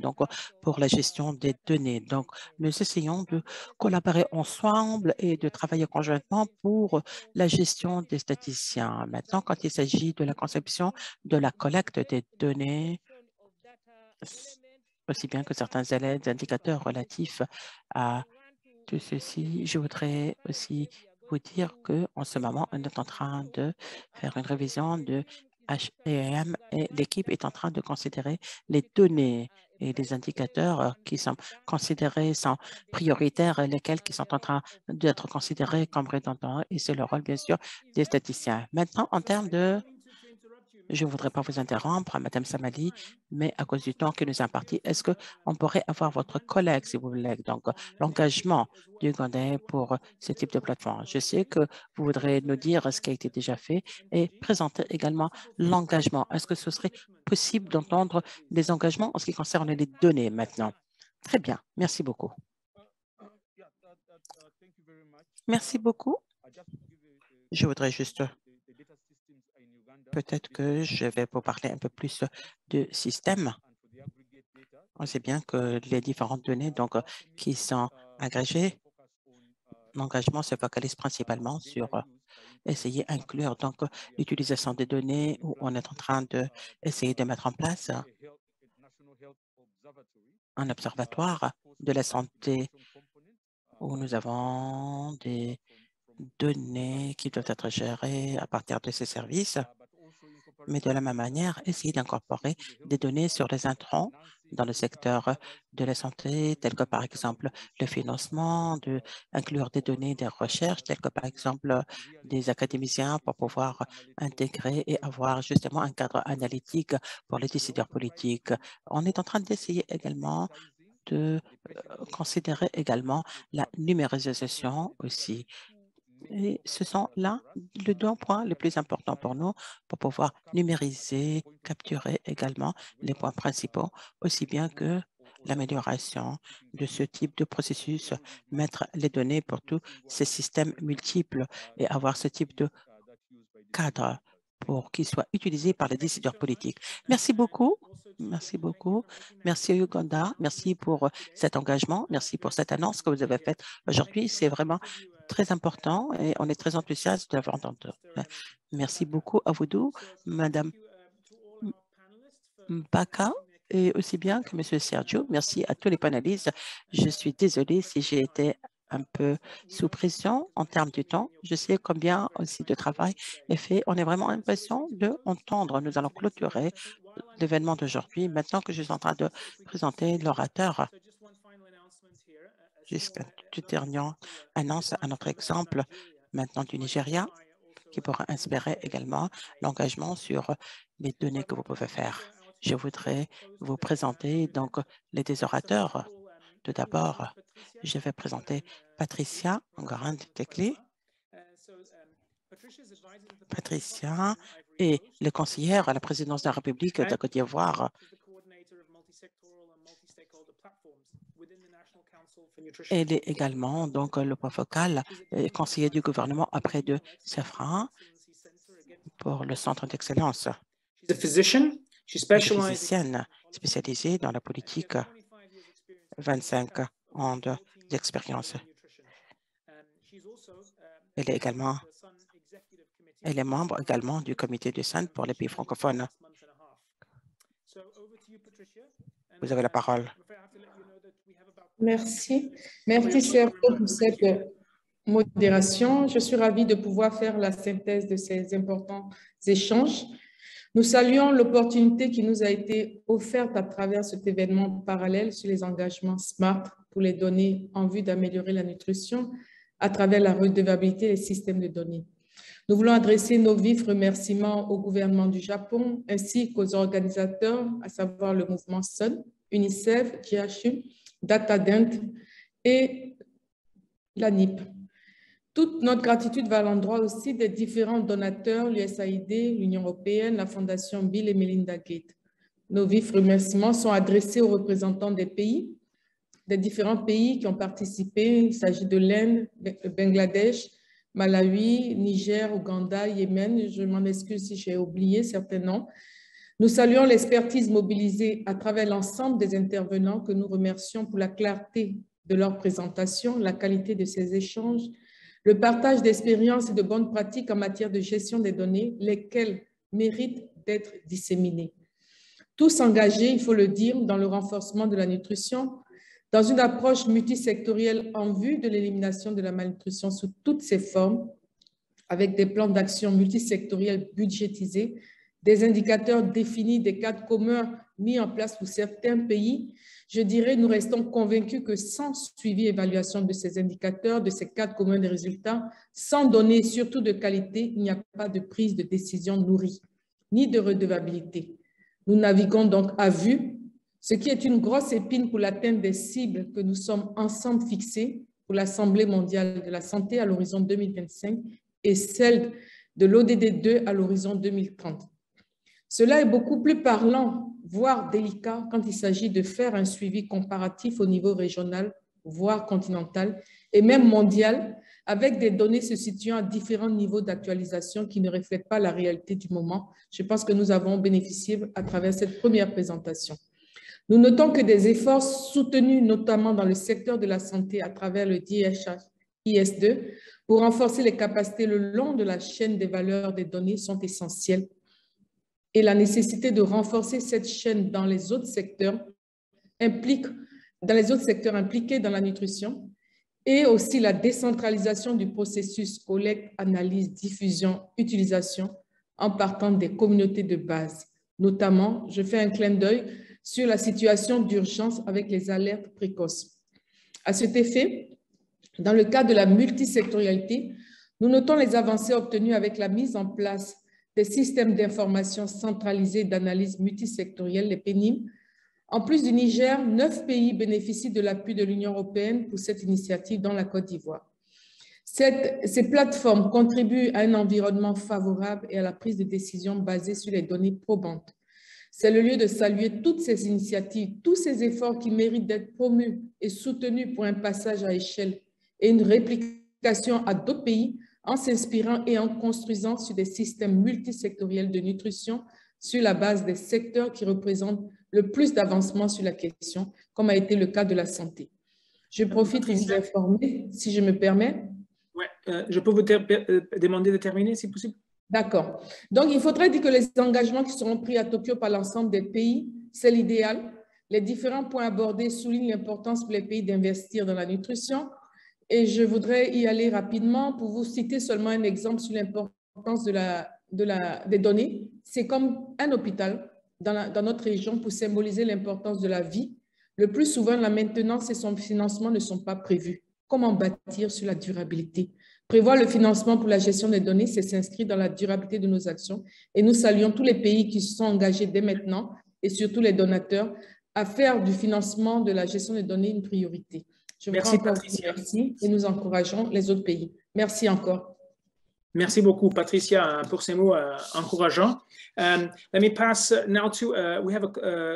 [SPEAKER 5] pour la gestion des données. Donc, nous essayons de collaborer ensemble et de travailler conjointement pour la gestion des statisticiens. Maintenant, quand il s'agit de la conception de la collecte des données, aussi bien que certains indicateurs relatifs à tout ceci, je voudrais aussi vous dire qu'en ce moment, on est en train de faire une révision de HEM et l'équipe est en train de considérer les données et les indicateurs qui sont considérés sont prioritaires et lesquels qui sont en train d'être considérés comme redondants et c'est le rôle, bien sûr, des statisticiens. Maintenant, en termes de je ne voudrais pas vous interrompre, Madame Samali, mais à cause du temps que nous imparti, est-ce qu'on pourrait avoir votre collègue, si vous voulez, donc l'engagement du Ougandais pour ce type de plateforme? Je sais que vous voudrez nous dire ce qui a été déjà fait et présenter également l'engagement. Est-ce que ce serait possible d'entendre des engagements en ce qui concerne les données maintenant? Très bien, merci beaucoup. Merci beaucoup. Je voudrais juste peut-être que je vais vous parler un peu plus de système. On sait bien que les différentes données qui sont agrégées, l'engagement se focalise principalement sur essayer d'inclure l'utilisation des données où on est en train d'essayer de mettre en place un observatoire de la santé où nous avons des données qui doivent être gérées à partir de ces services, mais de la même manière, essayer d'incorporer des données sur les intrants dans le secteur de la santé, tels que par exemple le financement, d'inclure des données des recherches, tels que par exemple des académiciens pour pouvoir intégrer et avoir justement un cadre analytique pour les décideurs politiques. On est en train d'essayer également de considérer également la numérisation aussi. Et ce sont là les deux points les plus importants pour nous pour pouvoir numériser, capturer également les points principaux, aussi bien que l'amélioration de ce type de processus, mettre les données pour tous ces systèmes multiples et avoir ce type de cadre pour qu'ils soient utilisés par les décideurs politiques. Merci beaucoup. Merci beaucoup. Merci Uganda. Merci pour cet engagement. Merci pour cette annonce que vous avez faite aujourd'hui. C'est vraiment très important et on est très enthousiaste de l'avoir entendu. Merci beaucoup à vous deux, Madame Mbaka, et aussi bien que Monsieur Sergio. Merci à tous les panélistes. Je suis désolée si j'ai été un peu sous pression en termes de temps. Je sais combien aussi de travail est fait. On est vraiment impatient d'entendre. Nous allons clôturer l'événement d'aujourd'hui. Maintenant que je suis en train de présenter l'orateur, jusqu'à toute dernière annonce à notre exemple maintenant du Nigeria, qui pourra inspirer également l'engagement sur les données que vous pouvez faire. Je voudrais vous présenter donc les deux orateurs. Tout d'abord, je vais présenter Patricia Ngoran-Tekli. Patricia est la conseillère à la présidence de la République de Côte d'Ivoire. Elle est également donc le point focal conseiller du gouvernement auprès de SEFRA pour le Centre d'excellence. Elle est physicienne spécialisée dans la politique, 25 ans d'expérience. Elle est membre également du comité de Sainte pour les pays francophones. Vous avez la parole.
[SPEAKER 9] Merci. Merci Sergio pour cette modération. Je suis ravie de pouvoir faire la synthèse de ces importants échanges. Nous saluons l'opportunité qui nous a été offerte à travers cet événement parallèle sur les engagements SMART pour les données en vue d'améliorer la nutrition à travers la redevabilité des systèmes de données. Nous voulons adresser nos vifs remerciements au gouvernement du Japon ainsi qu'aux organisateurs, à savoir le mouvement SUN, UNICEF, GHU, DataDent et la NIP. Toute notre gratitude va à l'endroit aussi des différents donateurs, l'USAID, l'Union européenne, la Fondation Bill et Melinda Gates. Nos vifs remerciements sont adressés aux représentants des pays, des différents pays qui ont participé. Il s'agit de l'Inde, le Bangladesh, Malawi, Niger, Ouganda, Yémen. Je m'en excuse si j'ai oublié certains noms. Nous saluons l'expertise mobilisée à travers l'ensemble des intervenants que nous remercions pour la clarté de leur présentation, la qualité de ces échanges, le partage d'expériences et de bonnes pratiques en matière de gestion des données, lesquelles méritent d'être disséminées. Tous engagés, il faut le dire, dans le renforcement de la nutrition, dans une approche multisectorielle en vue de l'élimination de la malnutrition sous toutes ses formes, avec des plans d'action multisectoriels budgétisés, des indicateurs définis, des cadres communs mis en place pour certains pays. Je dirais, nous restons convaincus que sans suivi et évaluation de ces indicateurs, de ces cadres communs des résultats, sans données surtout de qualité, il n'y a pas de prise de décision nourrie, ni de redevabilité. Nous naviguons donc à vue, ce qui est une grosse épine pour l'atteinte des cibles que nous sommes ensemble fixées pour l'Assemblée mondiale de la santé à l'horizon 2025 et celle de l'ODD 2 à l'horizon 2030. Cela est beaucoup plus parlant, voire délicat, quand il s'agit de faire un suivi comparatif au niveau régional, voire continental, et même mondial, avec des données se situant à différents niveaux d'actualisation qui ne reflètent pas la réalité du moment. Je pense que nous avons bénéficié à travers cette première présentation. Nous notons que des efforts soutenus, notamment dans le secteur de la santé à travers le DHIS2, pour renforcer les capacités le long de la chaîne des valeurs des données sont essentiels. Et la nécessité de renforcer cette chaîne dans les autres secteurs impliqués dans la nutrition et aussi la décentralisation du processus collecte, analyse, diffusion, utilisation en partant des communautés de base. Notamment, je fais un clin d'œil sur la situation d'urgence avec les alertes précoces. À cet effet, dans le cadre de la multisectorialité, nous notons les avancées obtenues avec la mise en place des systèmes d'information centralisés d'analyse multisectorielle, les PENIM. En plus du Niger, 9 pays bénéficient de l'appui de l'Union européenne pour cette initiative dans la Côte d'Ivoire. Ces plateformes contribuent à un environnement favorable et à la prise de décision basée sur les données probantes. C'est le lieu de saluer toutes ces initiatives, tous ces efforts qui méritent d'être promus et soutenus pour un passage à échelle et une réplication à d'autres pays en s'inspirant et en construisant sur des systèmes multisectoriels de nutrition sur la base des secteurs qui représentent le plus d'avancement sur la question, comme a été le cas de la santé. Je profite pour vous informer, si je me permets.
[SPEAKER 1] Ouais, je peux vous demander de terminer, si possible?
[SPEAKER 9] D'accord. Donc, il faudrait dire que les engagements qui seront pris à Tokyo par l'ensemble des pays, c'est l'idéal. Les différents points abordés soulignent l'importance pour les pays d'investir dans la nutrition. Et je voudrais y aller rapidement pour vous citer seulement un exemple sur l'importance des données. C'est comme un hôpital dans notre région pour symboliser l'importance de la vie. Le plus souvent, la maintenance et son financement ne sont pas prévus. Comment bâtir sur la durabilité? Prévoir le financement pour la gestion des données, c'est s'inscrire dans la durabilité de nos actions. Et nous saluons tous les pays qui se sont engagés dès maintenant, et surtout les donateurs, à faire du financement de la gestion des données une priorité. Je voudrais encore vous remercier et nous encourageons les autres pays. Merci encore.
[SPEAKER 1] Merci beaucoup, Patricia, pour ces mots encourageants. Let me pass now to, we have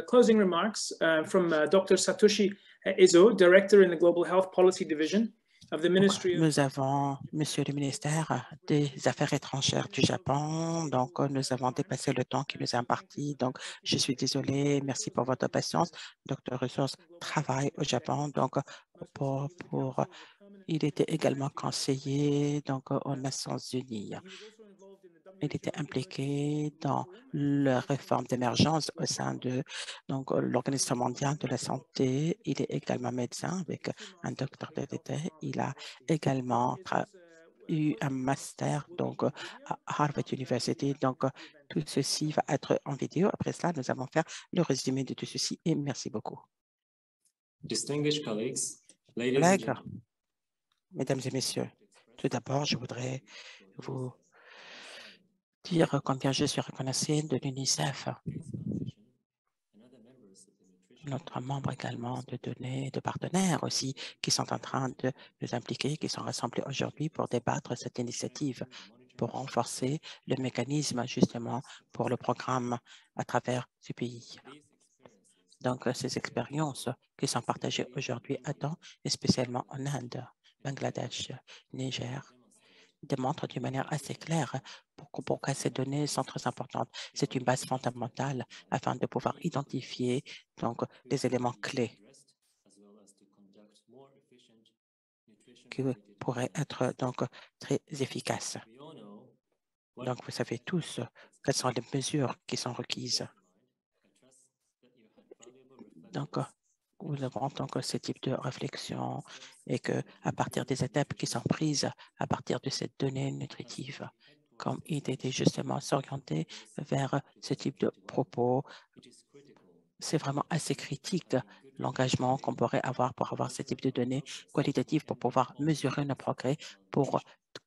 [SPEAKER 1] closing remarks from Dr. Satoshi Ezo, Director in the Global Health Policy Division of the Ministry of...
[SPEAKER 5] Nous avons, Monsieur le ministère des Affaires étrangères du Japon, donc nous avons dépassé le temps qui nous est imparti, donc je suis désolée, merci pour votre patience. Dr. Ressources travaille au Japon, donc il était également conseiller donc, aux Nations Unies. Il était impliqué dans la réforme d'émergence au sein de l'Organisation mondiale de la santé. Il est également médecin avec un doctorat d'état. Il a également eu un master donc, à Harvard University. Donc, tout ceci va être en vidéo. Après cela, nous allons faire le résumé de tout ceci et merci beaucoup.
[SPEAKER 10] Distinguished colleagues,
[SPEAKER 5] Collègues, mesdames et messieurs, tout d'abord, je voudrais vous dire combien je suis reconnaissant de l'UNICEF, notre membre également de données, de partenaires aussi, qui sont en train de nous impliquer, qui sont rassemblés aujourd'hui pour débattre cette initiative, pour renforcer le mécanisme justement pour le programme à travers ce pays. Donc, ces expériences qui sont partagées aujourd'hui à temps, et spécialement en Inde, Bangladesh, Niger, démontrent d'une manière assez claire pourquoi ces données sont très importantes. C'est une base fondamentale afin de pouvoir identifier donc des éléments clés qui pourraient être donc très efficaces. Donc, vous savez tous quelles sont les mesures qui sont requises. Donc, nous avons donc ce type de réflexion et qu'à partir des étapes qui sont prises à partir de cette donnée nutritive, comme il était justement s'orienter vers ce type de propos, c'est vraiment assez critique l'engagement qu'on pourrait avoir pour avoir ce type de données qualitatives pour pouvoir mesurer nos progrès, pour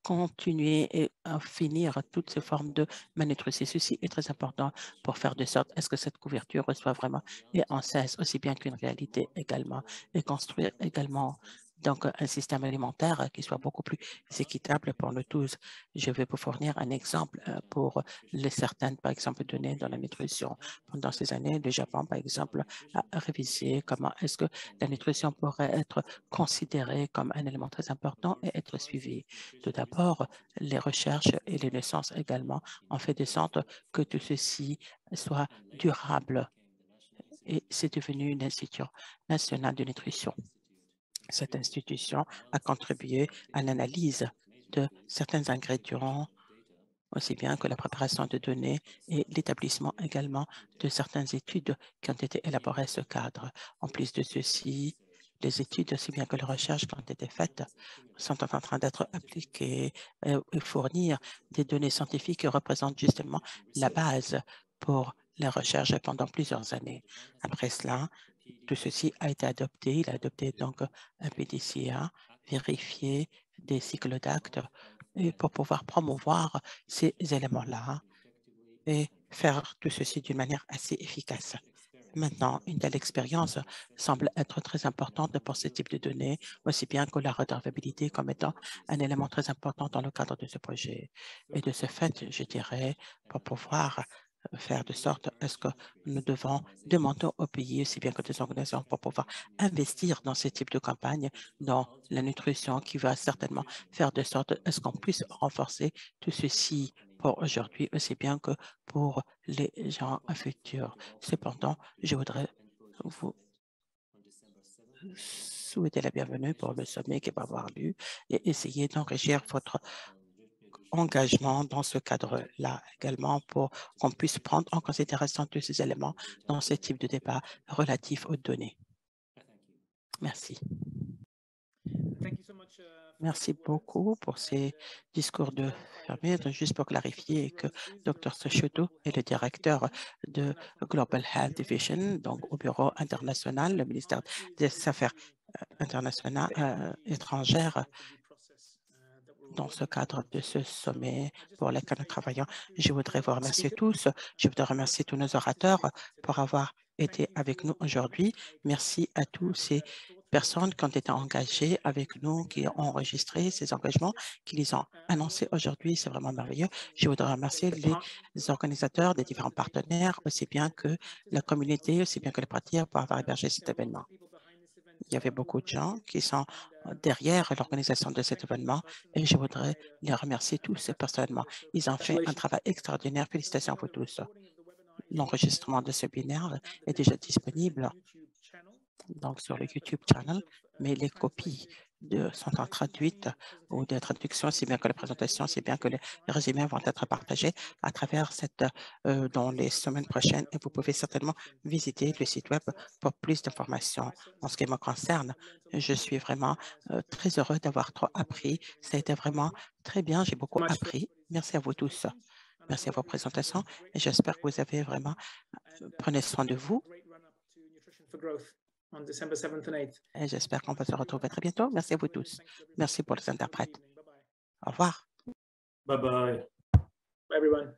[SPEAKER 5] continuer et finir toutes ces formes de malnutrition. Ceci est très important pour faire de sorte à ce que cette couverture soit vraiment et en cesse aussi bien qu'une réalité également et construire également donc un système alimentaire qui soit beaucoup plus équitable pour nous tous. Je vais vous fournir un exemple pour les certaines, par exemple, données dans la nutrition. Pendant ces années, le Japon, par exemple, a révisé comment est-ce que la nutrition pourrait être considérée comme un élément très important et être suivi. Tout d'abord, les recherches et les naissances également ont fait de sorte que tout ceci soit durable et c'est devenu une institution nationale de nutrition. Cette institution a contribué à l'analyse de certains ingrédients, aussi bien que la préparation de données et l'établissement également de certaines études qui ont été élaborées à ce cadre. En plus de ceci, les études, aussi bien que les recherches qui ont été faites, sont en train d'être appliquées et fournir des données scientifiques qui représentent justement la base pour la recherche pendant plusieurs années. Après cela, tout ceci a été adopté. Il a adopté donc un PDCA, vérifier des cycles d'actes pour pouvoir promouvoir ces éléments-là et faire tout ceci d'une manière assez efficace. Maintenant, une telle expérience semble être très importante pour ce type de données, aussi bien que la redevabilité comme étant un élément très important dans le cadre de ce projet. Et de ce fait, je dirais, pour pouvoir faire de sorte à ce que nous devons demander aux pays, aussi bien que des organisations, pour pouvoir investir dans ce type de campagne, dans la nutrition, qui va certainement faire de sorte à ce qu'on puisse renforcer tout ceci pour aujourd'hui, aussi bien que pour les gens futurs. Cependant, je voudrais vous souhaiter la bienvenue pour le sommet qui va avoir lieu et essayer d'enrichir votre engagement dans ce cadre-là également pour qu'on puisse prendre en considération tous ces éléments dans ce type de débat relatif aux données. Merci. Merci beaucoup pour ces discours de fermeture. Juste pour clarifier que Dr. Seshoto est le directeur de Global Health Division, donc au Bureau international, le ministère des Affaires internationales étrangères, dans ce cadre de ce sommet pour lequel nous travaillons. Je voudrais vous remercier tous. Je voudrais remercier tous nos orateurs pour avoir été avec nous aujourd'hui. Merci à tous ces personnes qui ont été engagées avec nous, qui ont enregistré ces engagements, qui les ont annoncés aujourd'hui. C'est vraiment merveilleux. Je voudrais remercier les organisateurs des différents partenaires, aussi bien que la communauté, aussi bien que les partenaires pour avoir hébergé cet événement. Il y avait beaucoup de gens qui sont derrière l'organisation de cet événement et je voudrais les remercier tous personnellement. Ils ont fait un travail extraordinaire. Félicitations à vous tous. L'enregistrement de ce webinaire est déjà disponible donc sur le YouTube channel, mais les copies sont en traduite ou de traduction, si bien que les présentations, si bien que les résumés vont être partagés à travers dans les semaines prochaines et vous pouvez certainement visiter le site web pour plus d'informations. En ce qui me concerne, je suis vraiment très heureux d'avoir trop appris. Ça a été vraiment très bien. J'ai beaucoup appris. Merci à vous tous. Merci à vos présentations et j'espère que vous avez vraiment prenez soin de vous. Et j'espère qu'on va se retrouver très bientôt. Merci à vous tous. Merci pour les interprètes. Au revoir.
[SPEAKER 10] Bye bye.
[SPEAKER 1] Bye everyone.